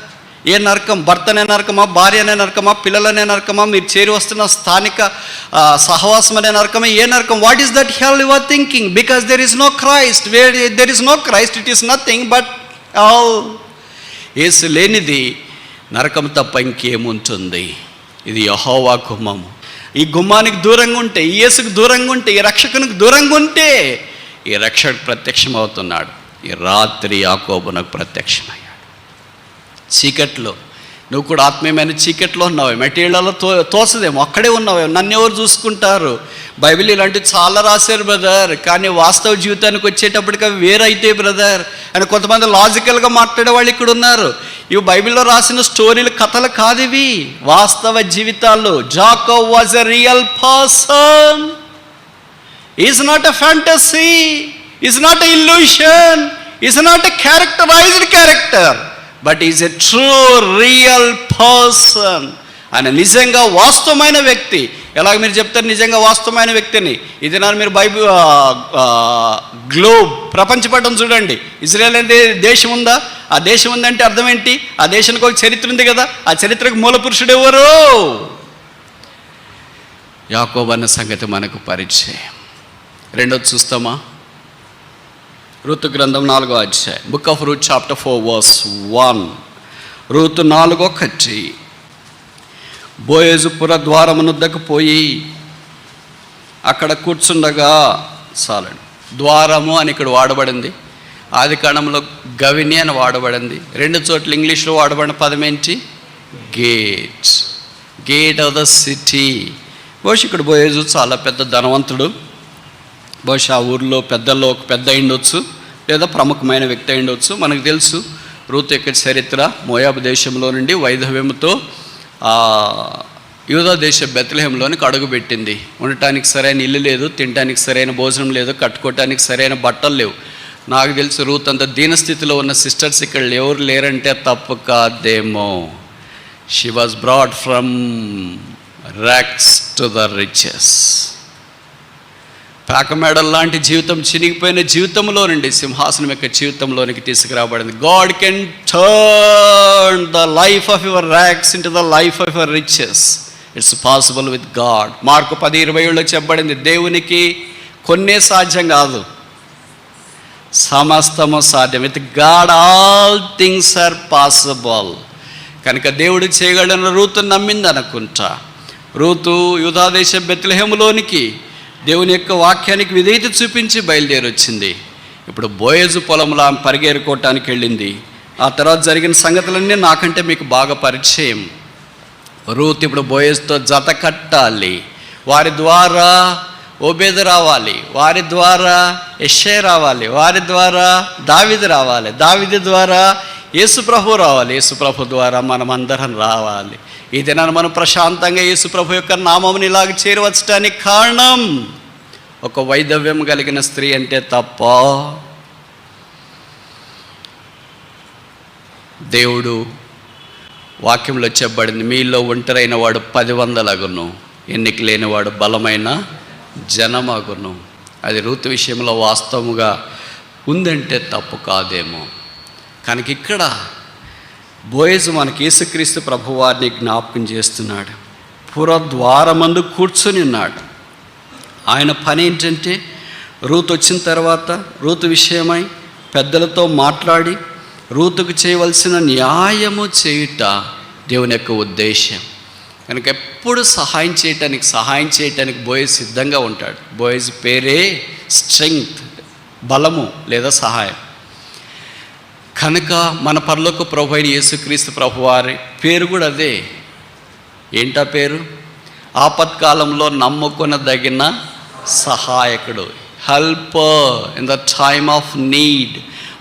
ఏ నరకం? భర్తనే నరకమా? భార్యనే నరకమా? పిల్లలనే నరకమా? మీరు చేరి వస్తున్న స్థానిక సహవాసం అనే నరకమే? ఏ నరకం? What is that hell you are thinking? Because there is no Christ. Where there is no Christ it is nothing but all. యేసు లేనిది నరకం తప్ప ఇంకేముంటుంది? ఇది యెహోవా గుమ్మము. ఈ గుమ్మానికి దూరంగా ఉంటే, ఈ యేసుకు దూరంగా ఉంటే, ఈ రక్షకునికి దూరంగా ఉంటే ఈ రక్షకుడు ప్రత్యక్షం అవుతున్నాడు. ఈ రాత్రి యాకోబునకు ప్రత్యక్షమయ్యాడు. చీకట్లో నువ్వు కూడా ఆత్మీయమైన చీకట్లో ఉన్నావు, మెటీరియల్లో తోసదేమో, అక్కడే ఉన్నావు. నన్ను ఎవరు చూసుకుంటారు? బైబిల్ ఇలాంటివి చాలా రాశారు బ్రదర్, కానీ వాస్తవ జీవితానికి వచ్చేటప్పటికి అవి వేరైతే బ్రదర్ అని కొంతమంది లాజికల్గా మాట్లాడే వాళ్ళు ఇక్కడ ఉన్నారు. ఇవి బైబిల్లో రాసిన స్టోరీలు, కథలు కాదు, ఇవి వాస్తవ జీవితాలు. Jacob was a real person. Is not a fantasy, is not a illusion, is not a characterised character, but is a true real person. ఆయన నిజంగా వాస్తవమైన వ్యక్తి. ఎలాగ మీరు చెప్తారు నిజంగా వాస్తవమైన వ్యక్తిని? ఇది నా మీరు బైబిల్ గ్లోబ్ ప్రపంచపటం చూడండి. ఇజ్రాయెల్ అనే దేశం ఉందా? ఆ దేశం ఉందంటే అర్థం ఏంటి? ఆ దేశానికి ఒక చరిత్ర ఉంది కదా. ఆ చరిత్రకు మూల పురుషుడు ఎవరు? యాకోబు అన్న సంగతి మనకు పరిచయం. రెండోది చూస్తామా? ఋతు గ్రంథం 4వ అధ్యాయం, book of Ruth chapter 4 verse 1. Ruth 4:1. బోయేజు పురద్వారమునొద్దకు పోయి అక్కడ కూర్చుండగా, చాలండి, ద్వారము అని ఇక్కడ వాడబడింది. ఆది కాండంలో గవిని అని వాడబడింది. 2 చోట్ల ఇంగ్లీష్లో వాడబడిన పదం ఏంటి? Gate. Gate of the city. బహుశా ఇక్కడ బోయేజు చాలా పెద్ద ధనవంతుడు. బహుశా ఆ ఊరిలో పెద్దల్లో ఒక పెద్ద అయిండొచ్చు, లేదా ప్రముఖమైన వ్యక్తి అయిండొచ్చు. మనకు తెలుసు రూతు యొక్క చరిత్ర. మోయాబు దేశంలో నుండి వైధవ్యంతో యూదా దేశ బెత్లెహేంలోనికి అడుగుపెట్టింది. ఉండటానికి సరైన ఇల్లు లేదు, తినడానికి సరైన భోజనం లేదు, కట్టుకోవటానికి సరైన బట్టలు లేవు. నాకు తెలిసి రూత్ అంత దీనస్థితిలో ఉన్న సిస్టర్స్ ఇక్కడ ఎవరు లేరంటే తప్పు కాదేమో. She was brought from rags to the riches. పాకమేడల్ లాంటి జీవితం, చినిగిపోయిన జీవితంలో నుండి సింహాసనం యొక్క జీవితంలోనికి తీసుకురాబడింది. God can turn the life of your rags into the life of your riches. It's possible with God. Mark 10:27 చెప్పబడింది, దేవునికి కొన్నే సాధ్యం కాదు, సమస్తము సాధ్యం. With God all things are possible. కనుక దేవుడు చేయగలడని రూతు నమ్మింది అనుకుంటా. రూతు యూదాదేశ బెత్లెహేములోనికి దేవుని యొక్క వాక్యానికి విధేయత చూపించి బయలుదేరి వచ్చింది. ఇప్పుడు బోయేజు పొలంలో ఆమె పరిగెరుకోవటానికి వెళ్ళింది. ఆ తర్వాత జరిగిన సంగతులన్నీ నాకంటే మీకు బాగా పరిచయం. రూత్ ఇప్పుడు బోయేజుతో జత కట్టాలి. వారి ద్వారా ఓబేదు రావాలి, వారి ద్వారా యెషయా రావాలి, వారి ద్వారా దావీదు రావాలి, దావీదు ద్వారా యేసుప్రభు రావాలి, యేసుప్రభు ద్వారా మనమందరం రావాలి. ఈ దినాన్ని మనం ప్రశాంతంగా యేసుప్రభు యొక్క నామముని ఇలాగ చేరవచ్చటానికి కారణం ఒక వైధవ్యం కలిగిన స్త్రీ అంటే తప్ప. దేవుడు వాక్యంలో చెప్పబడింది, మీలో ఒంటరైన వాడు 10,000 అగును, ఎన్నిక లేనివాడు బలమైన జనమగును. అది రూతు విషయంలో వాస్తవముగా ఉందంటే తప్పు కాదేమో. కనుక ఇక్కడ బోయేజు మనకి యేసుక్రీస్తు ప్రభువారిని జ్ఞాపకం చేస్తున్నాడు. పురద్వారమందు కూర్చొని ఉన్నాడు. ఆయన పని ఏంటంటే రూతు వచ్చిన తర్వాత రూతు విషయమై పెద్దలతో మాట్లాడి రూతుకు చేయవలసిన న్యాయము చేయుట దేవుని యొక్క ఉద్దేశం. కనుక ఎప్పుడు సహాయం చేయటానికి బోయేజు సిద్ధంగా ఉంటాడు. బోయేజు పేరే స్ట్రెంగ్త్, బలము లేదా సహాయం. కనుక మన పరలోక ప్రభు అయిన యేసుక్రీస్తు ప్రభువారి పేరు కూడా అదే. ఏంటా పేరు? ఆపత్కాలంలో నమ్ముకొనదగిన సహాయకుడు, helper in the time of need.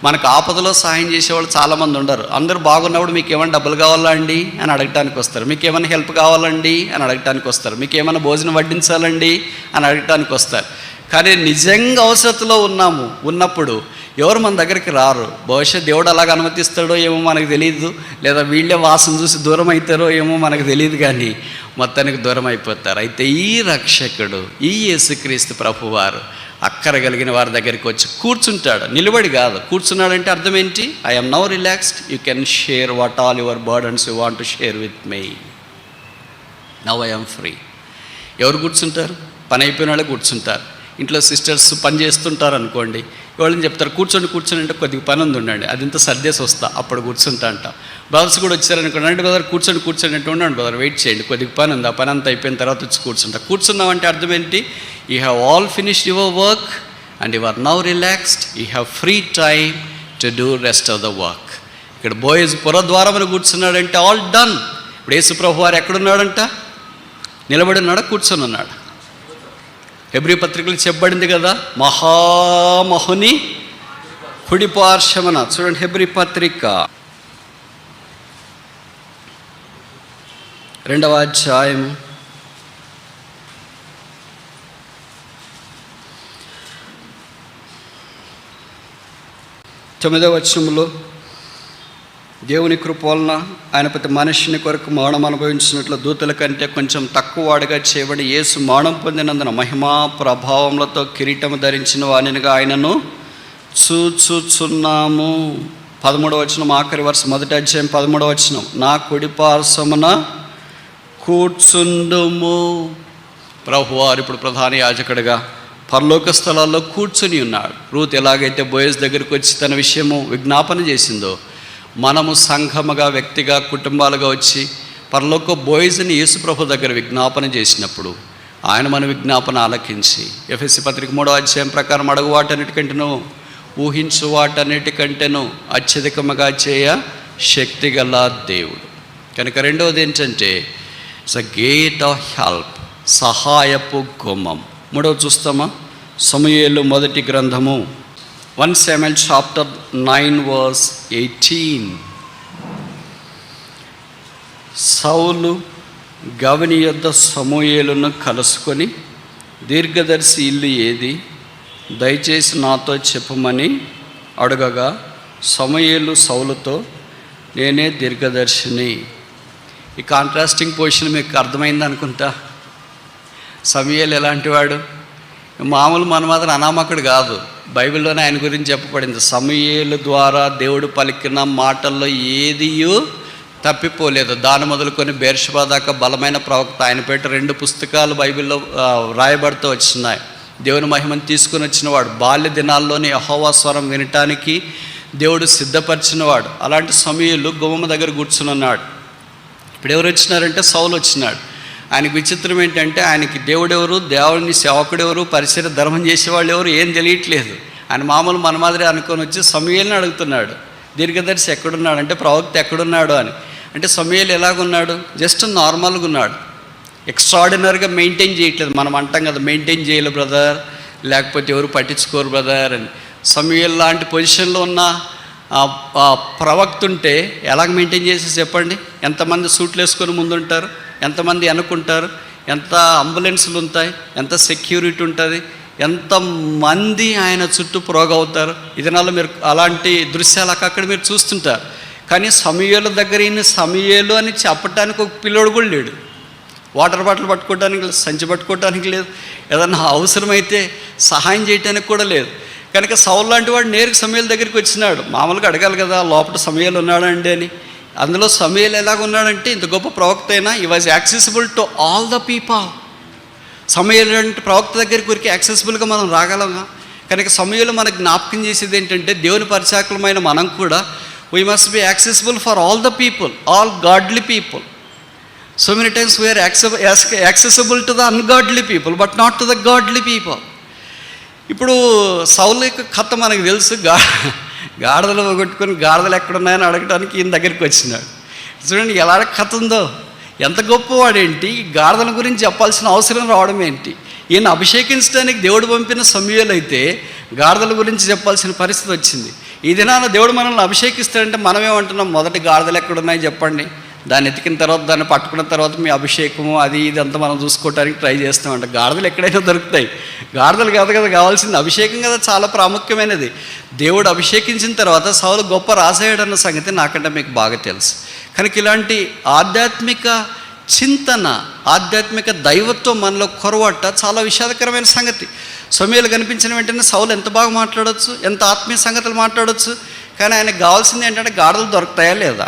మనకు ఆపదలో సహాయం చేసేవాళ్ళు చాలామంది ఉండరు. అందరూ బాగున్నప్పుడు మీకు ఏమైనా డబ్బులు కావాలా అండి అని అడగటానికి వస్తారు, మీకు ఏమైనా హెల్ప్ కావాలండి అని అడగటానికి వస్తారు, మీకు ఏమైనా భోజనం వడ్డించాలండి అని అడగటానికి వస్తారు. కానీ నిజంగా అవసరతలో ఉన్నప్పుడు ఎవరు మన దగ్గరికి రారు. బహుశా దేవుడు అలాగ అనుమతిస్తాడో ఏమో మనకు తెలియదు, లేదా వీళ్ళే వాసన చూసి దూరం అవుతారో ఏమో మనకు తెలియదు, కానీ మొత్తానికి దూరం అయిపోతారు. అయితే ఈ రక్షకుడు, ఈ యేసుక్రీస్తు ప్రభువారు అక్కర కలిగిన వారి దగ్గరికి వచ్చి కూర్చుంటాడు. నిలబడి కాదు, కూర్చున్నాడంటే అర్థం ఏంటి? I am now relaxed, you can share what all your burdens you want to share with me. Now I am free. ఎవరు కూర్చుంటారు? పని అయిపోయిన వాళ్ళు కూర్చుంటారు. ఇంట్లో సిస్టర్స్ పని చేస్తుంటారు అనుకోండి, ఎవరైనా చెప్తారు కూర్చొని అంటే కొద్దిగా పని ఉండండి, అది ఇంత సర్దేసి వస్తా అప్పుడు కూర్చుంటా అంట. బ్రదర్స్ కూడా వచ్చారనుకోండి, అంటే బ్రదర్ కూర్చొని అంటే ఉండండి బ్రదర్, వెయిట్ చేయండి, కొద్దిగా పని ఉంది, ఆ పని అంతా అయిపోయిన తర్వాత వచ్చి కూర్చుంటా. కూర్చున్నామంటే అర్థం ఏంటి? You have all finished your work and you are now relaxed, you have free time to do rest of the work. ఇక్కడ బోయేజు పురద్వారమున కూర్చున్నాడంటే ఆల్ డన్. ఇప్పుడు యేసు ప్రభు వారు ఎక్కడున్నాడంట? నిలబడి ఉన్నాడా, కూర్చొని ఉన్నాడు? హెబ్రీ పత్రికలు చెప్పబడింది కదా, మహామహుని కుడి పార్శ్వమున. చూడండి హెబ్రీ పత్రిక 2వ అధ్యాయం 9వ వచనంలో, దేవుని కృప వలన ఆయన ప్రతి మనిషిని కొరకు మరణం అనుభవించినట్లు దూతల కంటే కొంచెం తక్కువ వాడిగా చేయబడి యేసు మరణం పొందినందున మహిమా ప్రభావములతో కిరీటము ధరించిన వానిగా ఆయనను చూచుచున్నాము. 13వ వచనం ఆఖరి వరుస, 1వ అధ్యాయం 13వ వచనం, నా కుడి పార్శ్వమున కూర్చుండుము. ప్రభువారు ఇప్పుడు ప్రధాన యాజకుడిగా పరలోక స్థలాల్లో కూర్చుని ఉన్నాడు. రూత్ ఎలాగైతే బోయేజు దగ్గరికి వచ్చి తన విషయము విజ్ఞాపన చేసిందో, మనము సంఘముగా, వ్యక్తిగా, కుటుంబాలుగా వచ్చి పరలోక బోయిస్ని యేసుప్రభు దగ్గర విజ్ఞాపన చేసినప్పుడు ఆయన మన విజ్ఞాపన ఆలకించి ఎఫెసీ పత్రిక 3వ అధ్యాయం ప్రకారం అడుగు వాటన్నిటికంటేనూ, ఊహించు వాటన్నిటికంటేనూ అత్యధికముగా చేయ శక్తిగల దేవుడు. కనుక రెండవది ఏంటంటే it's a gate of help, సహాయపు గుమ్మం. మూడవది చూస్తామా? సమూయేలు మొదటి గ్రంథము 1 Samuel chapter 9 verse 18. సౌలు గవని యొద్ద సమూయేలును కలుసుకొని, దీర్ఘదర్శి ఇల్లు ఏది, దయచేసి నాతో చెప్పమని అడగగా సమూయేలు సౌలుతో, నేనే దీర్ఘదర్శిని. ఈ కాంట్రాస్టింగ్ పొజిషన్ మీకు అర్థమైంది అనుకుంటా. సమూయేలు ఎలాంటి వాడు? మామూలు మన మాత్రం అనామకుడు కాదు. బైబిల్లోనే ఆయన గురించి చెప్పబడింది. సమూయేలు ద్వారా దేవుడు పలికిన మాటల్లో ఏదియూ తప్పిపోలేదు. దాని మొదలుకొని బెర్షెబా దాకా బలమైన ప్రవక్త. ఆయన పేట 2 పుస్తకాలు బైబిల్లో రాయబడుతూ వచ్చినాయి. దేవుని మహిమను తీసుకుని వచ్చినవాడు, బాల్య దినాల్లోనే యెహోవా స్వరం వినటానికి దేవుడు సిద్ధపరిచినవాడు. అలాంటి సమూయేలు గుమ్మం దగ్గర కూర్చుని ఉన్నాడు. ఇప్పుడు ఎవరు వచ్చినారంటే సౌలు వచ్చినాడు. ఆయనకు విచిత్రం ఏంటంటే ఆయనకి దేవుడెవరు, దేవుని సేవకుడెవరు, పరిసర ధర్మం చేసేవాళ్ళు ఎవరు ఏం తెలియట్లేదు. ఆయన మామూలు మన మాదిరి అనుకొని వచ్చి సమూయేలుని అడుగుతున్నాడు, దీర్ఘదర్శి ఎక్కడున్నాడు అంటే, ప్రవక్త ఎక్కడున్నాడు అని. అంటే సమూయేలు ఎలాగున్నాడు? జస్ట్ నార్మల్గా ఉన్నాడు, ఎక్స్ట్రాడినరీగా మెయింటైన్ చేయట్లేదు. మనం అంటాం కదా, మెయింటైన్ చేయలేదు బ్రదర్, లేకపోతే ఎవరు పట్టించుకోరు బ్రదర్ అని. సమూయేలు లాంటి పొజిషన్లో ఉన్న ప్రవక్త ఉంటే ఎలాగ మెయింటైన్ చేసి చెప్పండి? ఎంతమంది సూట్లు వేసుకొని ముందుంటారు, ఎంతమంది అనుకుంటారు, ఎంత అంబులెన్సులు ఉంటాయి, ఎంత సెక్యూరిటీ ఉంటుంది, ఎంతమంది ఆయన చుట్టూ ప్రోగవుతారు. ఇదినాల్లో మీరు అలాంటి దృశ్యాలు అక్కడ మీరు చూస్తుంటారు. కానీ సమూయేలు దగ్గర సమూయేలు అని చెప్పడానికి ఒక పిల్లోడు కూడా లేడు. వాటర్ బాటిల్ పట్టుకోవడానికి లేదు, సంచి పట్టుకోవడానికి లేదు, ఏదన్నా అవసరమైతే సహాయం చేయడానికి కూడా లేదు. కనుక సౌలు లాంటి వాడు నేరుగా సమూయేలు దగ్గరికి వచ్చినాడు. మామూలుగా అడగాలి కదా, లోపల సమూయేలు ఉన్నాడండి అని. అందులో సమూయేలు ఎలాగ ఉన్నాడంటే, ఇంత గొప్ప ప్రవక్త అయినా he was accessible to all the people. సమూయేలు అంటే ప్రవక్త దగ్గరికి ఊరికి యాక్సెసిబుల్గా మనం రాగలమా? కనుక సమూయేలు మనకు జ్ఞాపకం చేసేది ఏంటంటే, దేవుని పరిచాకులమైన మనం కూడా we must be accessible for all the people, all godly people. So many times we are accessible to the ungodly people but not to the godly people. ఇప్పుడు సౌలు యొక్క కథ మనకు తెలుసు. గాడిదలు కొట్టుకొని గాడిదలు ఎక్కడున్నాయని అడగడానికి ఈయన దగ్గరికి వచ్చినాడు. చూడండి ఎలా కథ ఉందో, ఎంత గొప్పవాడేంటి, గాడిదల గురించి చెప్పాల్సిన అవసరం రావడం ఏంటి? ఈయన అభిషేకించడానికి దేవుడు పంపిన సమూయేలు అయితే గాడిదల గురించి చెప్పాల్సిన పరిస్థితి వచ్చింది. ఈ దినాన దేవుడు మనల్ని అభిషేకిస్తాడంటే మనమేమంటున్నాం, మొదటి గాడిదలు ఎక్కడున్నాయి చెప్పండి, దాన్ని ఎతికిన తర్వాత దాన్ని పట్టుకున్న తర్వాత మీ అభిషేకము అది ఇదంతా మనం చూసుకోవడానికి ట్రై చేస్తామంట. గాడిదలు ఎక్కడైనా దొరుకుతాయి. గాడిదలు కాదు కదా కావాల్సింది, అభిషేకం కదా చాలా ప్రాముఖ్యమైనది. దేవుడు అభిషేకించిన తర్వాత సౌలు గొప్ప రాజయ్యాడన్న సంగతి నాకంటే మీకు బాగా తెలుసు. కనుక ఇలాంటి ఆధ్యాత్మిక చింతన, ఆధ్యాత్మిక దైవత్వం మనలో కొరవట చాలా విషాదకరమైన సంగతి. సమూయేలు కనిపించిన వెంటనే సౌలు ఎంత బాగా మాట్లాడవచ్చు, ఎంత ఆత్మీయ సంగతులు మాట్లాడవచ్చు. కానీ ఆయనకు కావాల్సింది ఏంటంటే గాడిదలు దొరుకుతాయా లేదా,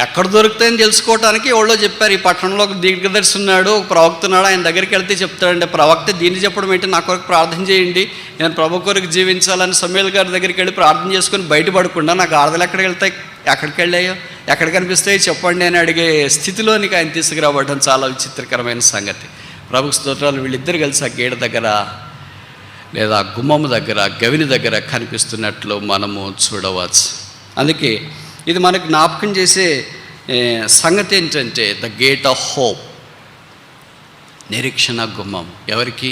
ఎక్కడ దొరుకుతాయని తెలుసుకోవడానికి ఎవరో చెప్పారు. ఈ పట్టణంలో ఒక దీర్ఘదర్శి ఉన్నాడు, ఒక ప్రవక్త ఉన్నాడు, ఆయన దగ్గరికి వెళ్తే చెప్తాడంటే, ప్రవక్త దీన్ని చెప్పడం ఏంటి, నా కొరకు ప్రార్థన చేయండి, నేను ప్రభు కొరకు జీవించాలని సమూయేలు గారి దగ్గరికి వెళ్ళి ప్రార్థన చేసుకొని బయటపడకుండా నాకు గాడిదలు ఎక్కడికి వెళ్తాయి, ఎక్కడికి వెళ్ళాయో, ఎక్కడ కనిపిస్తాయో చెప్పండి అని అడిగే స్థితిలోనికి ఆయన తీసుకురావడం చాలా విచిత్రకరమైన సంగతి. ప్రభు స్తోత్రాలు. వీళ్ళిద్దరు కలిసి ఆ గేడ దగ్గర లేదా గుమ్మము దగ్గర, గవిని దగ్గర కనిపిస్తున్నట్లు మనము చూడవచ్చు. అందుకే ఇది మనకు జ్ఞాపకం చేసే సంగతి ఏంటంటే ద గేట్ ఆఫ్ హోప్, నిరీక్షణ గుమ్మం. ఎవరికి?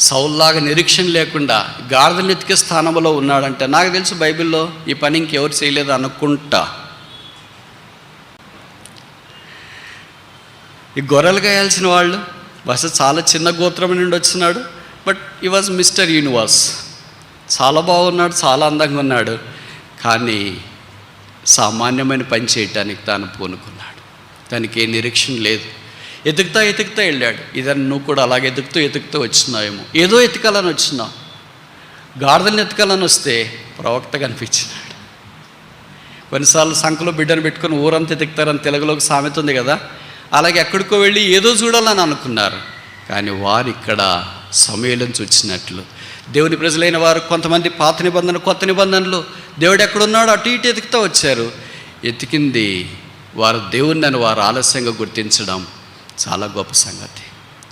సౌల్లాగా నిరీక్షణ లేకుండా గాడిదలు ఎతికే స్థానంలో ఉన్నాడంటే, నాకు తెలుసు బైబిల్లో ఈ పని ఇంకెవరు చేయలేదు అనుకుంటా. ఈ గొర్రెలు గాయాల్సిన వాళ్ళు బహుశా చాలా చిన్న గోత్రం నుండి వచ్చినాడు, బట్ ఈ వాజ్ మిస్టర్ యూనివర్స్. చాలా బాగున్నాడు, చాలా అందంగా ఉన్నాడు, కానీ సామాన్యమైన పని చేయటానికి తాను పూనుకున్నాడు. తనకి ఏ నిరీక్షణ లేదు. ఎతుకుతా వెళ్ళాడు. ఇదని నువ్వు కూడా అలాగే ఎతుకుతూ వచ్చినావేమో, ఏదో ఎతకాలని వచ్చినావు. గాడిదలను ఎతకాలని వస్తే ప్రవక్త కనిపించినాడు. కొన్నిసార్లు సంఖలో బిడ్డను పెట్టుకొని ఊరంతా ఎతుకుతారని తెలుగులోకి సామెత ఉంది కదా, అలాగే ఎక్కడికో వెళ్ళి ఏదో చూడాలని అనుకున్నారు. కానీ వారు ఇక్కడ సమూయేలును చూచినట్లు దేవుని ప్రజలైన వారు కొంతమంది పాత నిబంధన కొత్త నిబంధనలు దేవుడు ఎక్కడున్నాడో అటు ఇటు ఎతుకుతూ వచ్చారు. ఎతికింది వారు దేవుణ్ణి వారు ఆలస్యంగా గుర్తించడం చాలా గొప్ప సంగతి.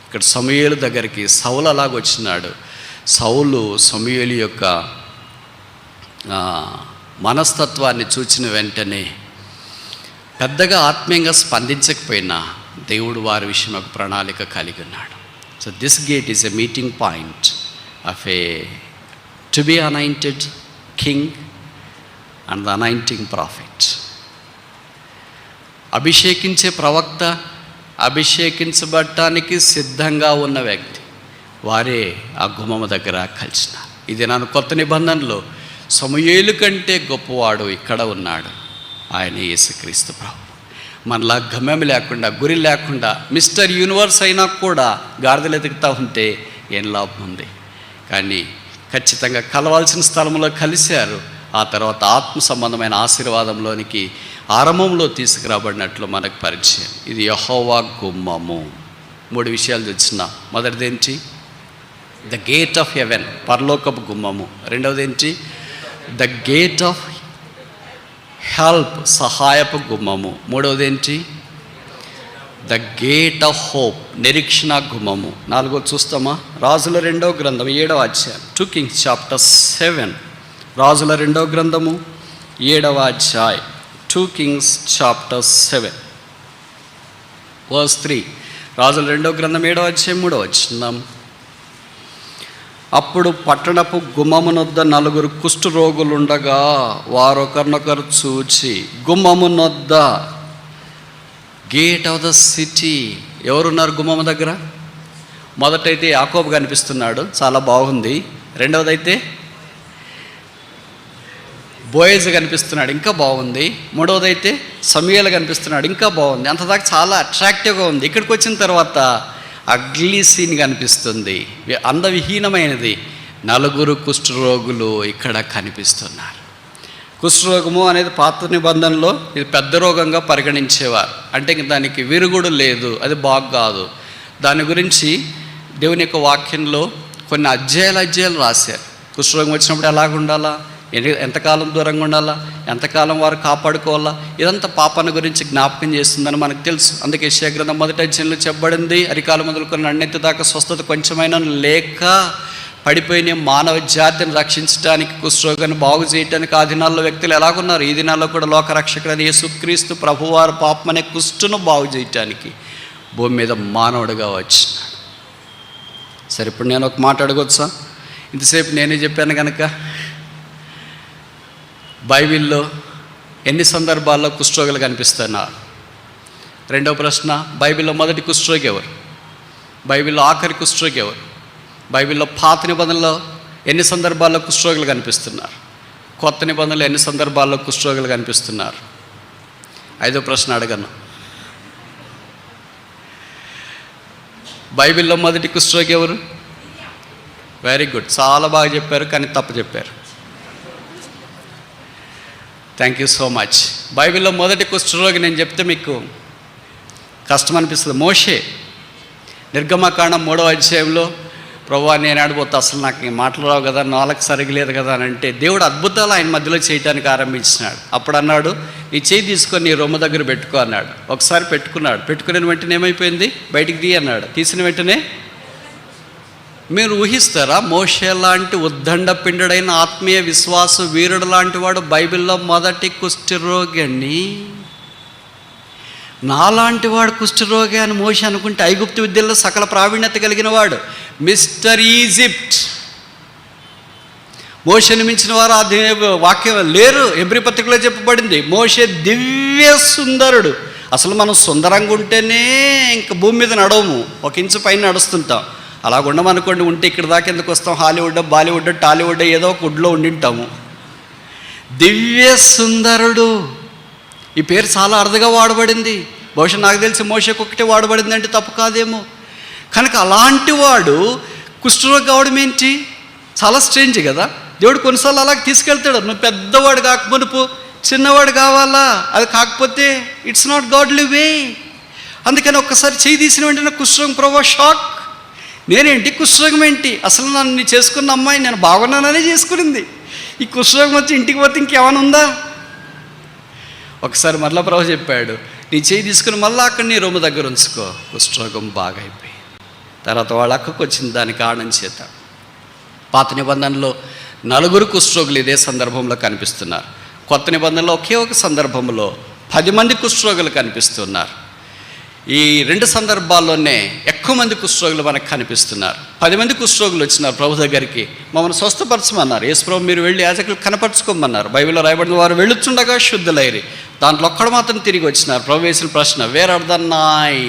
ఇక్కడ సమూయేలు దగ్గరికి సౌలు అలాగొచ్చినాడు. సౌలు సమూయేలు యొక్క మనస్తత్వాన్ని చూచిన వెంటనే పెద్దగా ఆత్మీయంగా స్పందించకపోయినా దేవుడు వారి విషయం ఒక ప్రణాళిక కలిగి ఉన్నాడు. So this gate is a meeting point of a to be anointed king and the anointing prophet. అభిషేకించే ప్రవక్త, అభిషేకించబడటానికి సిద్ధంగా ఉన్న వ్యక్తి, వారే ఆ గుమ్మము దగ్గర కలిసిన. ఇది నన్ను కొత్త నిబంధనలో సమూయేలు కంటే గొప్పవాడు ఇక్కడ ఉన్నాడు, ఆయన యేసుక్రీస్తు ప్రభు. మనలా గమ్యం లేకుండా, గురి లేకుండా, మిస్టర్ యూనివర్స్ అయినా కూడా గాడిదలు ఎదుగుతూ ఉంటే ఏం లాభం ఉంది? కానీ ఖచ్చితంగా కలవాల్సిన స్థలంలో కలిశారు. ఆ తర్వాత ఆత్మ సంబంధమైన ఆశీర్వాదంలోనికి ఆరంభంలో తీసుకురాబడినట్లు మనకు పరిచయం. ఇది యెహోవా గుమ్మము. 3 విషయాలు తెచ్చిన. మొదటిదేంటి? ద గేట్ ఆఫ్ హెవెన్, పరలోకపు గుమ్మము. రెండవది ఏంటి? ద గేట్ ఆఫ్ హెల్ప్, సహాయపు గుమ్మము. మూడవది ఏంటి? ద గేట్ ఆఫ్ హోప్, నిరీక్షణ గుమ్మము. 4వది చూస్తామా? రాజుల 2వ గ్రంథం 7వ అధ్యాయం, 2 Kings chapter 7. రాజుల 2వ గ్రంథము 7వ అధ్యాయం, 2 Kings chapter 7 verse 3. రాజుల 2వ గ్రంథం 7వ అధ్యాయం 3వ వచనం. అప్పుడు పట్టణపు గుమ్మమునొద్ద 4 కుష్ఠరోగులుండగా వారొకరినొకరు చూచి, గుమ్మమునొద్ద, గేట్ ఆఫ్ ద సిటీ, ఎవరున్నారు గుమ్మము దగ్గర? మొదటైతే యాకోబు కనిపిస్తున్నాడు, చాలా బాగుంది. రెండవదైతే బోయజ్ కనిపిస్తున్నాడు, ఇంకా బాగుంది. మూడవదైతే సమూయేలు కనిపిస్తున్నాడు, ఇంకా బాగుంది. అంతదాకా చాలా అట్రాక్టివ్గా ఉంది. ఇక్కడికి వచ్చిన తర్వాత అగ్లీ సీన్ కనిపిస్తుంది, అందవిహీనమైనది. 4 కుష్ఠరోగులు ఇక్కడ కనిపిస్తున్నారు. కుష్ఠరోగము అనేది పాత నిబంధనలో ఇది పెద్ద రోగంగా పరిగణించేవారు. అంటే దానికి విరుగుడు లేదు, అది బాగు. దాని గురించి దేవుని యొక్క వాక్యంలో కొన్ని అధ్యాయాలు రాశారు. కుష్ఠరోగం వచ్చినప్పుడు ఎలాగ ఉండాలా, ఎంతకాలం దూరంగా ఉండాలా, ఎంతకాలం వారు కాపాడుకోవాలా, ఇదంతా పాపాన్ని గురించి జ్ఞాపకం చేస్తుందని మనకు తెలుసు. అందుకే యెషయా గ్రంథం 1వ అధ్యాయంలో చెప్పబడింది, అరికాలు మొదలుకొని నన్నెత్తి దాకా స్వస్థత కొంచెమైనా లేక పడిపోయిన మానవ జాతిని రక్షించడానికి, కుష్ఠరోగాన్ని బాగు చేయడానికి ఆ దినాల్లో వ్యక్తులు ఎలాగున్నారు, ఈ దినాల్లో కూడా లోకరక్షకుడైన యేసుక్రీస్తు ప్రభువారు పాపం అనే కుష్ఠను బాగు చేయటానికి భూమి మీద మానవుడిగా వచ్చినాడు. సరే, ఇప్పుడు నేను ఒక మాట అడగొచ్చా? ఇంతసేపు నేనే చెప్పాను కనుక, బైబిల్లో ఎన్ని సందర్భాల్లో కుష్ఠరోగులు కనిపిస్తున్నారు? రెండవ ప్రశ్న, బైబిల్లో మొదటి కుష్ఠరోగి ఎవరు? బైబిల్లో ఆఖరి కుష్ఠరోగి ఎవరు? బైబిల్లో పాత నిబంధనలో ఎన్ని సందర్భాల్లో కుష్ఠరోగులు కనిపిస్తున్నారు? కొత్త నిబంధనలో ఎన్ని సందర్భాల్లో కుష్ఠరోగులు కనిపిస్తున్నారు? 5వ ప్రశ్న అడగను. బైబిల్లో మొదటి కుష్ఠరోగి ఎవరు? వెరీ గుడ్, చాలా బాగా చెప్పారు, కానీ తప్పు చెప్పారు. Thank you so much. బైబిల్లో మొదటి కుష్ఠరోగి నేను చెప్తే మీకు కష్టం అనిపిస్తుంది. మోషే. నిర్గమకాండం 3వ అధ్యాయంలో, ప్రభువా నేను ఆడిపోతా, అసలు నాకు మాటలు రావు కదా, నాలుగు సరిగలేదు కదా అని అంటే దేవుడు అద్భుతాలు ఆయన మధ్యలో చేయడానికి ఆరంభించినాడు. అప్పుడు అన్నాడు, నీ చేయి తీసుకొని నీ రొమ్మ దగ్గర పెట్టుకో అన్నాడు. ఒకసారి పెట్టుకున్నాడు. పెట్టుకునే వెంటనే ఏమైపోయింది? బయటికి తీ అన్నాడు. తీసిన వెంటనే మీరు ఊహిస్తారా, మోషే లాంటి ఉద్దండ పిండుడైన ఆత్మీయ విశ్వాస వీరుడు లాంటి వాడు బైబిల్లో మొదటి కుష్ఠరోగి అని, నాలాంటి వాడు కుష్ఠరోగి అని మోషే అనుకుంటే, ఐగుప్తు విద్యల్లో సకల ప్రావీణ్యత కలిగిన వాడు, మిస్టర్ ఈజిప్ట్. మోషేని మించిన వారు ఆ వాక్యం లేరు. హెబ్రీ పత్రికలో చెప్పబడింది, మోషే దివ్య సుందరుడు. అసలు మనం సుందరంగా ఉంటేనే ఇంక భూమి మీద నడవము, 1 ఇంచు పైన నడుస్తుంటాం. అలాగ ఉండమనుకోండి, ఉంటే ఇక్కడ దాకా ఎందుకు వస్తాం? హాలీవుడ్, బాలీవుడ్, టాలీవుడ్ ఏదో ఒక గుడ్లో ఉండింటాము. దివ్య సుందరుడు, ఈ పేరు చాలా అరుదుగా వాడబడింది. బహుశా నాకు తెలిసి మోషేకి ఒకటే వాడబడింది అంటే తప్పు కాదేమో. కనుక అలాంటి వాడు కుష్ఠరోగి కావడం ఏంటి? చాలా స్ట్రేంజ్ కదా. దేవుడు కొన్నిసార్లు అలాగే తీసుకెళ్తాడు. నువ్వు పెద్దవాడు కాకమునుపు చిన్నవాడు కావాలా, అది కాకపోతే ఇట్స్ నాట్ గాడ్లీ వే. అందుకని ఒక్కసారి చేయి తీసిన వెంటనే కుష్ఠరోగం, ప్రభు షాక్, నేనేంటి కుష్ఠరోగం ఏంటి, అసలు నన్ను చేసుకున్న అమ్మాయి నేను బాగున్నాననే చేసుకునింది, ఈ కుష్ఠరోగం వచ్చి ఇంటికి పోతే ఇంకేమైనా ఉందా? ఒకసారి మరలా ప్రభు చెప్పాడు, నీ చేయి తీసుకుని మళ్ళీ అక్కడ నీ రొమ్ము దగ్గర ఉంచుకో. కుష్ఠరోగం బాగా అయిపోయి తర్వాత వాళ్ళ అక్కకు వచ్చింది దాని కారణం చేత. పాత నిబంధనలో 4 కుష్ఠరోగులు ఇదే సందర్భంలో కనిపిస్తున్నారు. కొత్త నిబంధనలో ఒకే ఒక సందర్భంలో 10 మంది కుష్ఠరోగులు కనిపిస్తున్నారు. ఈ 2 సందర్భాల్లోనే ఎక్కువ మంది కుష్ఠరోగులు మనకు కనిపిస్తున్నారు. 10 మంది కుష్ఠరోగులు వచ్చినారు ప్రభు దగ్గరికి, మమ్మల్ని స్వస్థపరచమన్నారు. యేసు ప్రభు మీరు వెళ్ళి యాజకులు కనపరచుకోమన్నారు. బైబిల్లో రాయబడిన వారు వెళ్ళుచుండగా శుద్ధులైరి. దాంట్లో ఒక్కడు మాత్రం తిరిగి వచ్చినారు. ప్రభు వేసిన ప్రశ్న, వేర్ ఆర్ ద 9?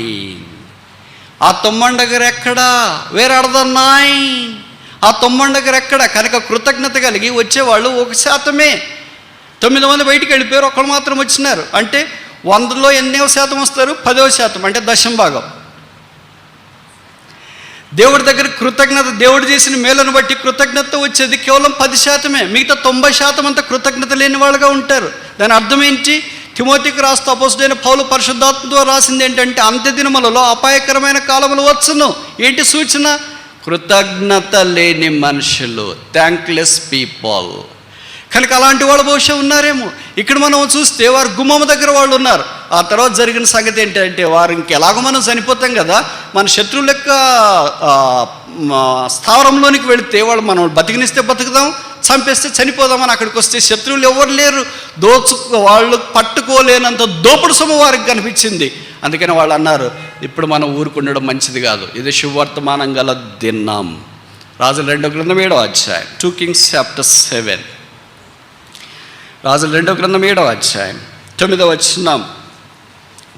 ఆ 9 దగ్గర ఎక్కడా? Where are the 9? ఆ 9 దగ్గర ఎక్కడ? కనుక కృతజ్ఞత కలిగి వచ్చేవాళ్ళు 1%. 9 మంది బయటికి వెళ్ళిపోయారు, ఒకడు మాత్రం వచ్చినారు. అంటే 100లో ఎన్నో శాతం వస్తారు? 10%, అంటే 10%. దేవుడి దగ్గర కృతజ్ఞత, దేవుడు చేసిన మేలను బట్టి కృతజ్ఞత వచ్చేది కేవలం 10%. మిగతా 90% అంతా కృతజ్ఞత లేని వాళ్ళుగా ఉంటారు. దాని అర్థం ఏంటి? తిమోతికి రాస్తూ అపోస్తుడైన పౌలు పరిశుద్ధాత్మతో రాసింది ఏంటంటే, అంత్య దినములలో అపాయకరమైన కాలములు వచ్చును. ఏంటి సూచన? కృతజ్ఞత లేని మనుషులు, థ్యాంక్లెస్ పీపుల్. కనుక అలాంటి వాళ్ళు బహుశా ఉన్నారేమో. ఇక్కడ మనం చూస్తే వారు గుమ్మం దగ్గర వాళ్ళు ఉన్నారు. ఆ తర్వాత జరిగిన సంగతి ఏంటంటే, వారు ఇంకెలాగో మనం చనిపోతాం కదా, మన శత్రువుల యొక్క స్థావరంలోనికి వెళితే వాళ్ళు మనం బతికినిస్తే బతుకుదాం, చంపేస్తే చనిపోదామని అక్కడికి వస్తే శత్రువులు ఎవరు లేరు, వాళ్ళు పట్టుకోలేనంత దోపుడు సొమ్ము వారికి కనిపించింది. అందుకని వాళ్ళు అన్నారు, ఇప్పుడు మనం ఊరుకుండడం మంచిది కాదు, ఇది శుభవర్తమానం గల దినం. రాజుల 2వ గ్రంథం 7వ అధ్యాయం, 2 Kings chapter 7. రాజుల 2వ గ్రంథం 7వ అధ్యాయం 9వ వచనం,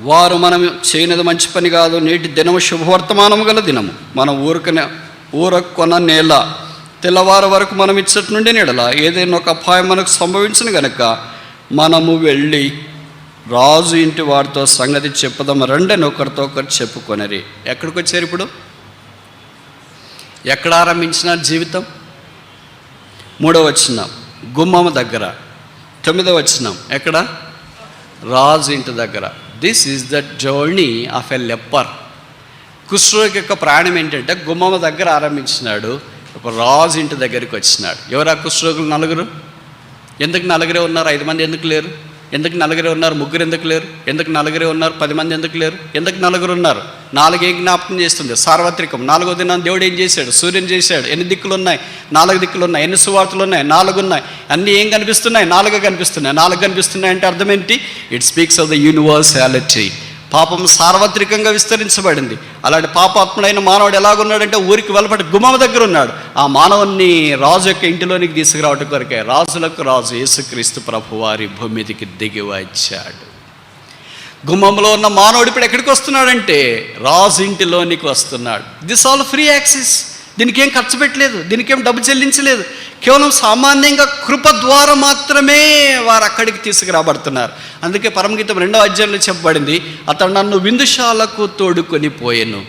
వారు మనం చేయనిది మంచి పని కాదు, నేటి దినము శుభవర్తమానము గల దినము, మనం ఊరకొన నేల తెల్లవారు వరకు మనం ఇచ్చటి నుండి నీడల ఏదైనా ఒక అపాయం మనకు సంభవించిన గనక మనము వెళ్ళి రాజు ఇంటి వారితో సంగతి చెప్పుదాము రండి అని ఒకరితో ఒకరు చెప్పుకొనరి. ఎక్కడికి వచ్చారు ఇప్పుడు? ఎక్కడ ఆరంభించిన జీవితం? 3వ వచనం గుమ్మము దగ్గర. 9వ వచనం ఎక్కడ? రాజు ఇంటి దగ్గర. This is the journey of a leper. కుష్ఠరోగి యొక్క ప్రయాణం ఏంటంటే గుమ్మము దగ్గర ఆరంభించినాడు, ఇప్పుడు రాజు ఇంటి దగ్గరికి వచ్చినాడు. ఎవరు ఆ కుష్ఠరోగులు? 4. ఎందుకు 4 ఉన్నారు? 5 మంది ఎందుకు లేరు? ఎందుకు 4 ఉన్నారు? 3 ఎందుకు లేరు? ఎందుకు 4 ఉన్నారు? 10 మంది ఎందుకు లేరు? ఎందుకు 4 ఉన్నారు? 4 ఏం జ్ఞాపకం చేస్తుంది? సార్వత్రికం. 4వ దినాన్ని దేవుడు ఏం చేశాడు? సూర్యుని చేశాడు. ఎన్ని దిక్కులు ఉన్నాయి? 4 దిక్కులు ఉన్నాయి. ఎన్ని సువార్తలు ఉన్నాయి? 4 ఉన్నాయి. అన్నీ ఏం కనిపిస్తున్నాయి? 4 కనిపిస్తున్నాయి. 4 కనిపిస్తున్నాయి అంటే అర్థం ఏంటి? It speaks of the universality. పాపం సార్వత్రికంగా విస్తరించబడింది. అలాంటి పాపాత్ముడైన మానవుడు ఎలాగున్నాడంటే ఊరికి వెలపటి గుమ్మం దగ్గర ఉన్నాడు. ఆ మానవుని రాజు యొక్క ఇంటిలోనికి తీసుకురావటం కొరకే రాజులకు రాజు యేసుక్రీస్తు ప్రభు వారి భూమి మీదకి దిగి వచ్చాడు. గుమ్మంలో ఉన్న మానవుడు ఇప్పుడు ఎక్కడికి వస్తున్నాడంటే రాజు ఇంటిలోనికి వస్తున్నాడు. This all free access. దీనికి ఏం ఖర్చు పెట్టలేదు, దీనికి ఏం డబ్బు చెల్లించలేదు. కేవలం సామాన్యంగా కృప ద్వారా మాత్రమే వారు అక్కడికి తీసుకురాబడుతున్నారు. అందుకే పరమగీతం 2వ అధ్యాయంలో చెప్పబడింది, అతడు నన్ను విందుశాలకు తోడుకొని పోయెను,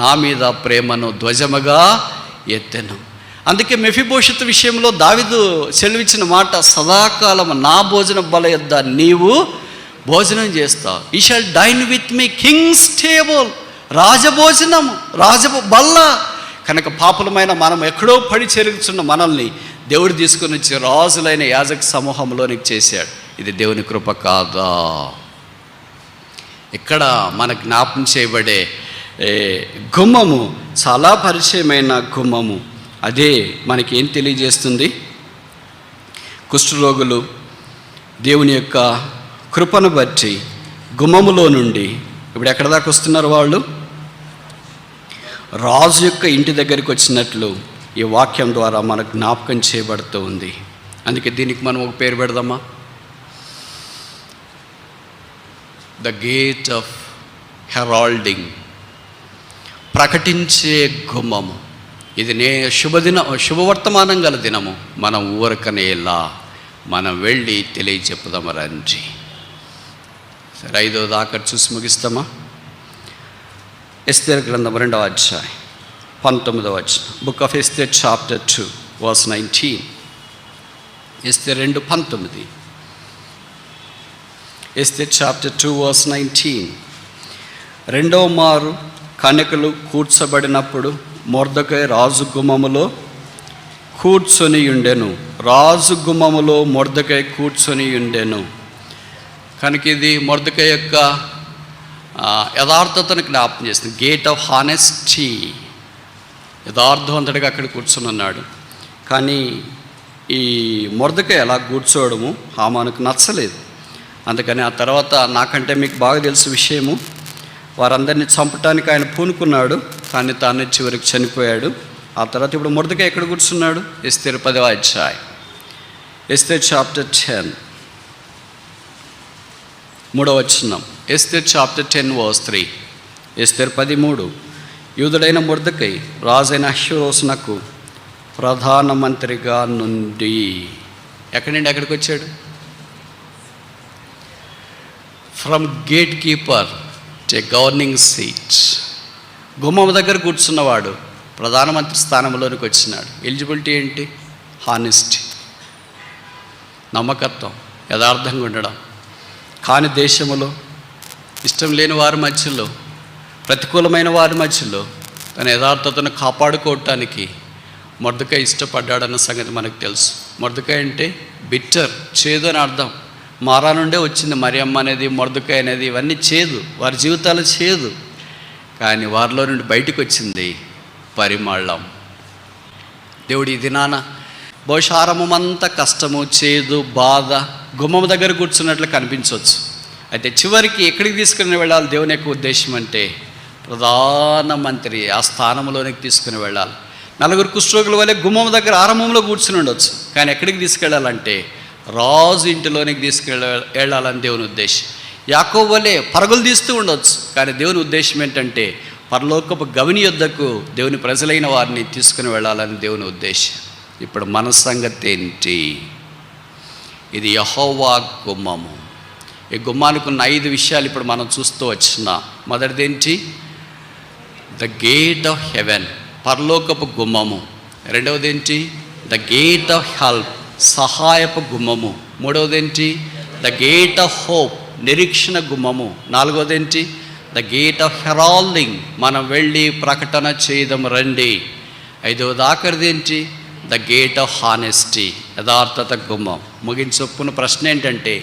నా మీద ప్రేమను ధ్వజముగా ఎత్తెను. అందుకే మెఫీబోషెతు విషయంలో దావీదు సెలవిచ్చిన మాట, సదాకాలం నా భోజన బల యొద్ద నీవు భోజనం చేస్తావు. You shall dine with me, king's table, రాజభోజనము, బల్ల. కనుక పాపులమైన మనం ఎక్కడో పడి చెరుగుతున్న మనల్ని దేవుడు తీసుకుని వచ్చి రాజులైన యాజక సమూహంలోనికి చేశాడు. ఇది దేవుని కృప కాదా? ఇక్కడ మన జ్ఞాపం చేయబడే గుమ్మము చాలా పరిచయమైన గుమ్మము. అదే మనకి ఏం తెలియజేస్తుంది? కుష్ఠరోగులు దేవుని యొక్క కృపను బట్టి గుమ్మములో నుండి ఇప్పుడు ఎక్కడ దాకా వస్తున్నారు? వాళ్ళు రాజు యొక్క ఇంటి దగ్గరికి వచ్చినట్లు ఈ వాక్యం ద్వారా మనకు జ్ఞాపకం చేయబడుతూ ఉంది. అందుకే దీనికి మనం ఒక పేరు పెడదామా? ద గేట్ ఆఫ్ హెరాల్డింగ్, ప్రకటించే గుమ్మము. ఇది శుభవర్తమానం గల దినము. మనం ఊరకనేలా మనం వెళ్ళి తెలియచెప్పుదామా రండి. సరే, 5వ దాకా చూసి ముగిస్తామా? ఎస్తేరు గ్రంథం 2వ అధ్యాయం 19వ వచనం. Book of Esther chapter 2 verse 19. Esther 2:19. Esther chapter 2 verse 19. 2వ మారు కన్యకలు కూర్చబడినప్పుడు మొర్దెకై రాజు గుమ్మములో కూర్చొని ఉండెను. రాజు గుమ్మములో మొర్దెకై కూర్చొని ఉండెను. కనుక ఇది మొర్దెకై యొక్క యథార్థతను జ్ఞాపకం చేస్తుంది. గేట్ ఆఫ్ హానెస్టీ, యథార్థవంతుడిగా అక్కడ కూర్చొని ఉన్నాడు. కానీ ఈ మొర్దెకై అలా కూర్చోవడము హామానుకు నచ్చలేదు. అందుకని ఆ తర్వాత నాకంటే మీకు బాగా తెలుసు విషయము, వారందరినీ చంపటానికి ఆయన పూనుకున్నాడు, కానీ తాను చివరికి చనిపోయాడు. ఆ తర్వాత ఇప్పుడు మొర్దెకై ఎక్కడ కూర్చున్నాడు? ఎస్తేరు 10వ అధ్యాయం, ఎస్తేర్ చాప్టర్ 10 3వ వచనం. Esther chapter 10 verse 3. ఎస్తేర్ 10:3. యూదుడైన మొర్దెకై రాజైన అహష్వేరోషునకు ప్రధానమంత్రిగా నుండి, ఎక్కడి నుండి ఎక్కడికి వచ్చాడు? From gate keeper to governing seat. గుమ్మం దగ్గర కూర్చున్నవాడు ప్రధానమంత్రి స్థానంలోనికి వచ్చినాడు. ఎలిజిబిలిటీ ఏంటి? హానెస్టీ, నమ్మకత్వం, యథార్థంగా ఉండడం. కాని దేశంలో ఇష్టం లేని వారి మధ్యలో, ప్రతికూలమైన వారి మధ్యలో తన యథార్థతను కాపాడుకోవటానికి మొర్దెకై ఇష్టపడ్డాడన్న సంగతి మనకు తెలుసు. మొర్దెకై అంటే బిట్టర్, చేదు అని అర్థం. మారా నుండే వచ్చింది మరియమ్మ అనేది, మొర్దెకై అనేది, ఇవన్నీ చేదు, వారి జీవితాలు చేదు. కానీ వారిలో నుండి బయటకు వచ్చింది పరిమళం. దేవుడు ఈ దినాన బహుశా ఆరంభమంతా కష్టము, చేదు, బాధ గుమ్మం దగ్గర కూర్చున్నట్లు కనిపించవచ్చు. అయితే చివరికి ఎక్కడికి తీసుకుని వెళ్ళాలి దేవుని యొక్క ఉద్దేశం అంటే ప్రధానమంత్రి ఆ స్థానంలోనికి తీసుకుని వెళ్ళాలి. 4 కుష్ఠరోగుల వల్లే గుమ్మం దగ్గర ఆరంభంలో కూర్చుని ఉండొచ్చు, కానీ ఎక్కడికి తీసుకెళ్ళాలంటే రాజు ఇంటిలోనికి వెళ్ళాలని దేవుని ఉద్దేశం. యాకోబు వల్లే పరుగులు తీస్తూ ఉండొచ్చు, కానీ దేవుని ఉద్దేశం ఏంటంటే పరలోకపు గవిని యొద్దకు దేవుని ప్రజలైన వారిని తీసుకుని వెళ్ళాలని దేవుని ఉద్దేశం. ఇప్పుడు మన సంగతి ఏంటి? ఇది యెహోవా గుమ్మము. ఈ గుమ్మానికి ఉన్న 5 విషయాలు ఇప్పుడు మనం చూస్తూ వచ్చినా. మొదటిది ఏంటి? ద గేట్ ఆఫ్ హెవెన్, పరలోకపు గుమ్మము. రెండవది ఏంటి? ద గేట్ ఆఫ్ హెల్ప్, సహాయపు గుమ్మము. మూడవది ఏంటి? ద గేట్ ఆఫ్ హోప్, నిరీక్షణ గుమ్మము. నాలుగవది ఏంటి? ద గేట్ ఆఫ్ హెరాల్డింగ్, మనం వెళ్ళి ప్రకటన చేయడం రండి. ఐదవది ఆఖరిది ఏంటి? ద గేట్ ఆఫ్ హానెస్టీ, యథార్థత గుమ్మం. ముగించొప్పున ప్రశ్న ఏంటంటే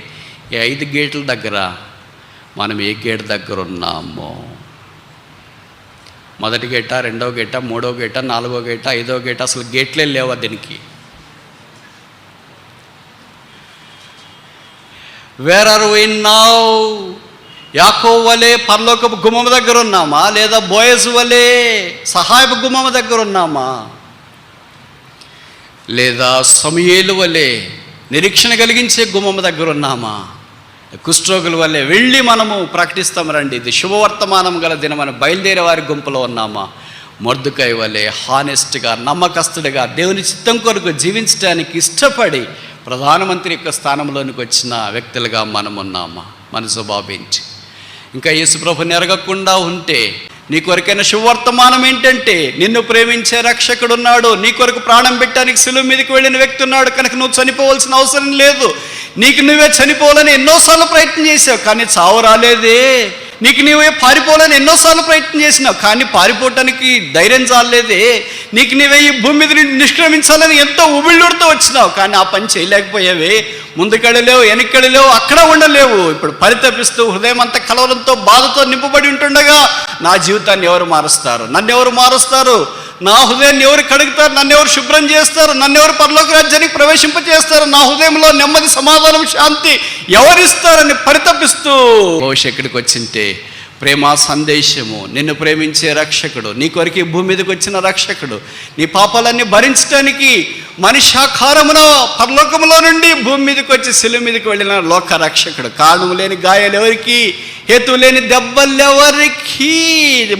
ఈ 5 గేట్ల దగ్గర మనం ఏ గేట్ దగ్గర ఉన్నామో? మొదటి గేట, రెండవ గేట, మూడవ గేట, 4వ గేట, 5వ గేట, అసలు గేట్లే లేవా దీనికి? Where are we now? యాకోబు వలే పరలోకపు గుమ్మం దగ్గర ఉన్నామా, లేదా బోయజు వలే సహాయపు గుమ్మం దగ్గర ఉన్నామా, లేదా సమూయేలు వలే నిరీక్షణ కలిగించే గుమ్మం దగ్గర ఉన్నామా? కుష్ఠరోగుల వల్లే వెళ్ళి మనము ప్రకటిస్తాం రండి, ఇది శుభవర్తమానం గల దినమని బయలుదేరే వారి గుంపులో ఉన్నామా? మొర్దెకై వలే హానెస్ట్గా, నమ్మకస్తుడిగా, దేవుని చిత్తం కొరకు జీవించడానికి ఇష్టపడి ప్రధానమంత్రి యొక్క స్థానంలోనికి వచ్చిన వ్యక్తులుగా మనం ఉన్నామా? మన స్వభావం ఏంటి? ఇంకా యేసుప్రభుని ఎరగకుండా ఉంటే నీ కొరకైన శుభవర్తమానం ఏంటంటే నిన్ను ప్రేమించే రక్షకుడు ఉన్నాడు, నీ కొరకు ప్రాణం పెట్టడానికి శిలువ మీదకి వెళ్ళిన వ్యక్తి ఉన్నాడు. కనుక నువ్వు చనిపోవలసిన అవసరం లేదు. నీకు నువ్వే చనిపోవాలని ఎన్నోసార్లు ప్రయత్నం చేసావు, కానీ చావు రాలేదే. నీకు నీవే పారిపోవాలని ఎన్నోసార్లు ప్రయత్నం చేసినావు, కానీ పారిపోవటానికి ధైర్యం చాలేదే. నీకు నీవే ఈ భూమి మీద నిష్క్రమించాలని ఎంతో ఉబిళ్ళుడుతూ వచ్చినావు, కానీ ఆ పని చేయలేకపోయావే. ముందుకెళ్ళలేవు, వెనక్కెళ్ళలేవు, అక్కడ ఉండలేవు. ఇప్పుడు పరితపిస్తూ హృదయం అంతా కలవరంతో, బాధతో నింపబడి ఉంటుండగా నా జీవితాన్ని ఎవరు మారుస్తారు? నన్ను ఎవరు మారుస్తారు? నా హృదయాన్ని ఎవరు కడుగుతారు? నన్ను ఎవరు శుభ్రం చేస్తారు? నన్ను ఎవరు పరలోక రాజ్యానికి ప్రవేశింపచేస్తారు? నా హృదయంలో నెమ్మది, సమాధానం, శాంతి ఎవరిస్తారని పరితపిస్తూ ఎక్కడికి వచ్చింటే ప్రేమ సందేశము, నిన్ను ప్రేమించే రక్షకుడు, నీ కొరకు భూమి మీదకి వచ్చిన రక్షకుడు, నీ పాపాలన్నీ భరించడానికి మనిషాకారమున పరలోకములో నుండి భూమి మీదకి వచ్చి శిలువ మీదకి వెళ్ళిన లోక రక్షకుడు. కారణం లేని గాయాలు ఎవరికి? హేతు లేని దెబ్బలు ఎవరికి?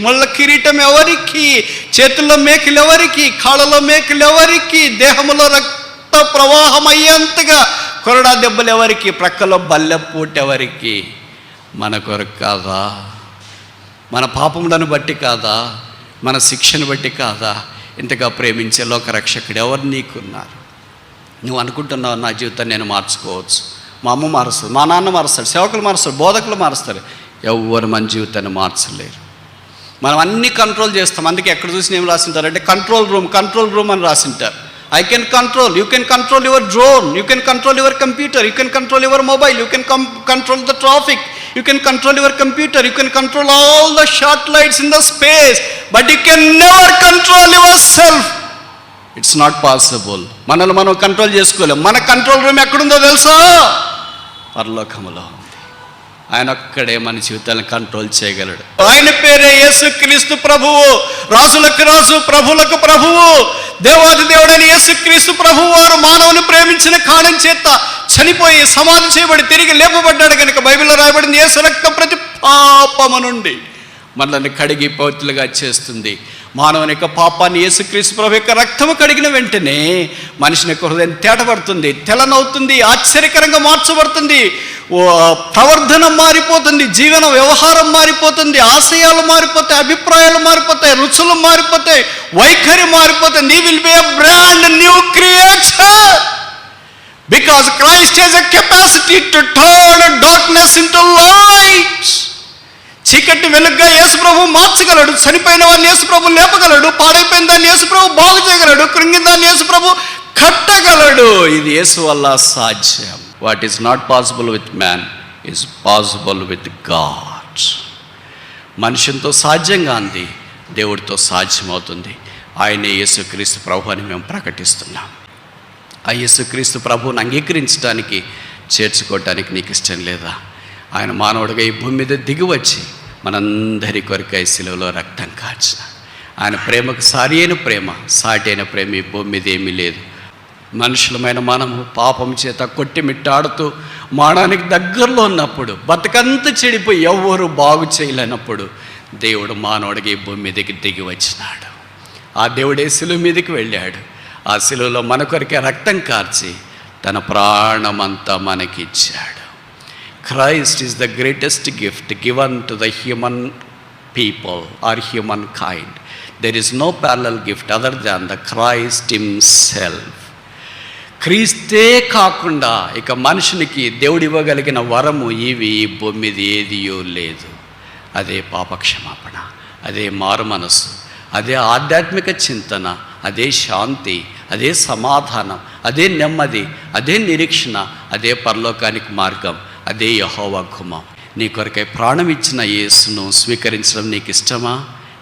ముళ్ళ కిరీటం ఎవరికి? చేతుల్లో మేకులు ఎవరికి? కాళ్ళలో మేకులు ఎవరికి? దేహంలో రక్త ప్రవాహం అయ్యేంతగా కొరడా దెబ్బలు ఎవరికి? ప్రక్కలో బల్లెపూట ఎవరికి? మన కొరకు కాదా? మన పాపములను బట్టి కాదా? మన శిక్షను బట్టి కాదా? ఇంతగా ప్రేమించే లోకరక్షకుడు ఎవరు నీకున్నారు? నువ్వు అనుకుంటున్నావు నా జీవితాన్ని నేను మార్చుకోవచ్చు, మా అమ్మ మారుస్తుంది, మా నాన్న మారుస్తాడు, సేవకులు మారుస్తారు, బోధకులు మారుస్తారు. ఎవ్వరు మన జీవితాన్ని మార్చలేరు. మనం అన్ని కంట్రోల్ చేస్తాం. అందుకే ఎక్కడ చూసిన ఏం రాసింటారు అంటే కంట్రోల్ రూమ్ అని రాసింటారు. I can control, you can control your drone, you can control your computer, you can control your mobile, you can control the traffic, you can control your computer, you can control all the satellites in the space, but you can never control yourself. It's not possible. మనల్ని మనం control చేసుకోలేం. మన control room ఎక్కడుందో తెలుసా? పరలోకములో. ఆయన ఒక్కడే మన జీవితాలను కంట్రోల్ చేయగలడు. ఆయన పేరే యేసుక్రీస్తు ప్రభువు, రాజులకు రాజు, ప్రభువులకు ప్రభువు, దేవాది దేవుడైన యేసుక్రీస్తు ప్రభువు వారు మానవుని ప్రేమించిన కారణం చేత చనిపోయి సమాధి చేయబడి తిరిగి లేపబడ్డాడు కనుక బైబిల్లో రాయబడింది, యేసు రక్తం ప్రతి పాపము నుండి మనల్ని కడిగి పవిత్రులుగా చేస్తుంది. మానవుని యొక్క పాపాన్ని యేసుక్రీస్తు ప్రభు యొక్క రక్తము కడిగిన వెంటనే మనిషిని యొక్క హృదయం తేటపడుతుంది, తెల్లనవుతుంది, ఆశ్చర్యకరంగా మార్చబడుతుంది, ప్రవర్ధన మారిపోతుంది, జీవన వ్యవహారం మారిపోతుంది, ఆశయాలు మారిపోతాయి, అభిప్రాయాలు మారిపోతాయి, రుచులు మారిపోతాయి, వైఖరి మారిపోతుంది. He will be a brand new creature because Christ has a capacity to turn darkness into light. చీకటి వెలుగుగా యేసు ప్రభు మార్చగలడు, చనిపోయిన వాడిని యేసు ప్రభు లేపగలడు, పాడైపోయిన దాన్ని యేసు ప్రభు బాగు చేయగలడు, కృంగిన దాన్ని యేసు ప్రభు కట్టగలడు. ఇది యేసు వల్ల సాధ్యం. What is not possible with man is possible with God. మనుషులతో సాధ్యంగా అంది దేవుడితో సాధ్యమవుతుంది. ఆయనే యేసుక్రీస్తు ప్రభు అని మేము ప్రకటిస్తున్నాం. ఆ యేసుక్రీస్తు ప్రభువుని అంగీకరించడానికి, చేర్చుకోవటానికి నీకు ఇష్టం లేదా? ఆయన మానవుడిగా ఈ భూమి మీద దిగి వచ్చి మనందరి కొరకై శిలువలో రక్తం కార్చిన ఆయన ప్రేమకు సాటి అయిన ప్రేమ ఈ భూమి మీద ఏమీ లేదు. మనుషులమైన మనము పాపం చేత కొట్టిమిట్టాడుతూ మానడానికి దగ్గరలో ఉన్నప్పుడు, బతుకంత చెడిపోయి ఎవ్వరూ బాగు చేయలేనప్పుడు దేవుడు మానవుడికి ఈ భూమి మీదకి దిగి వచ్చినాడు. ఆ దేవుడే శిలువ మీదకి వెళ్ళాడు. ఆ శిలువలో మన కొరకే రక్తం కార్చి తన ప్రాణమంతా మనకిచ్చాడు. Christ is the greatest gift given to the human people or humankind. There is no parallel gift other than the Christ himself. క్రీస్తే కాకుండా ఇక మనుషునికి దేవుడు ఇవ్వగలిగిన వరము ఈ భూమి మీద ఏదియో లేదు. అదే పాపక్షమాపణ, అదే మారు మనసు, అదే ఆధ్యాత్మిక చింతన, అదే శాంతి, అదే సమాధానం, అదే నెమ్మది, అదే నిరీక్షణ, అదే పరలోకానికి మార్గం, అదే యెహోవా గుమ్మం. నీ కొరకై ప్రాణం ఇచ్చిన యేసును స్వీకరించడం నీకు ఇష్టమా?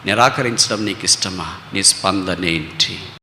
నిరాకరించడం నీకు ఇష్టమా? నీ స్పందన ఏంటి?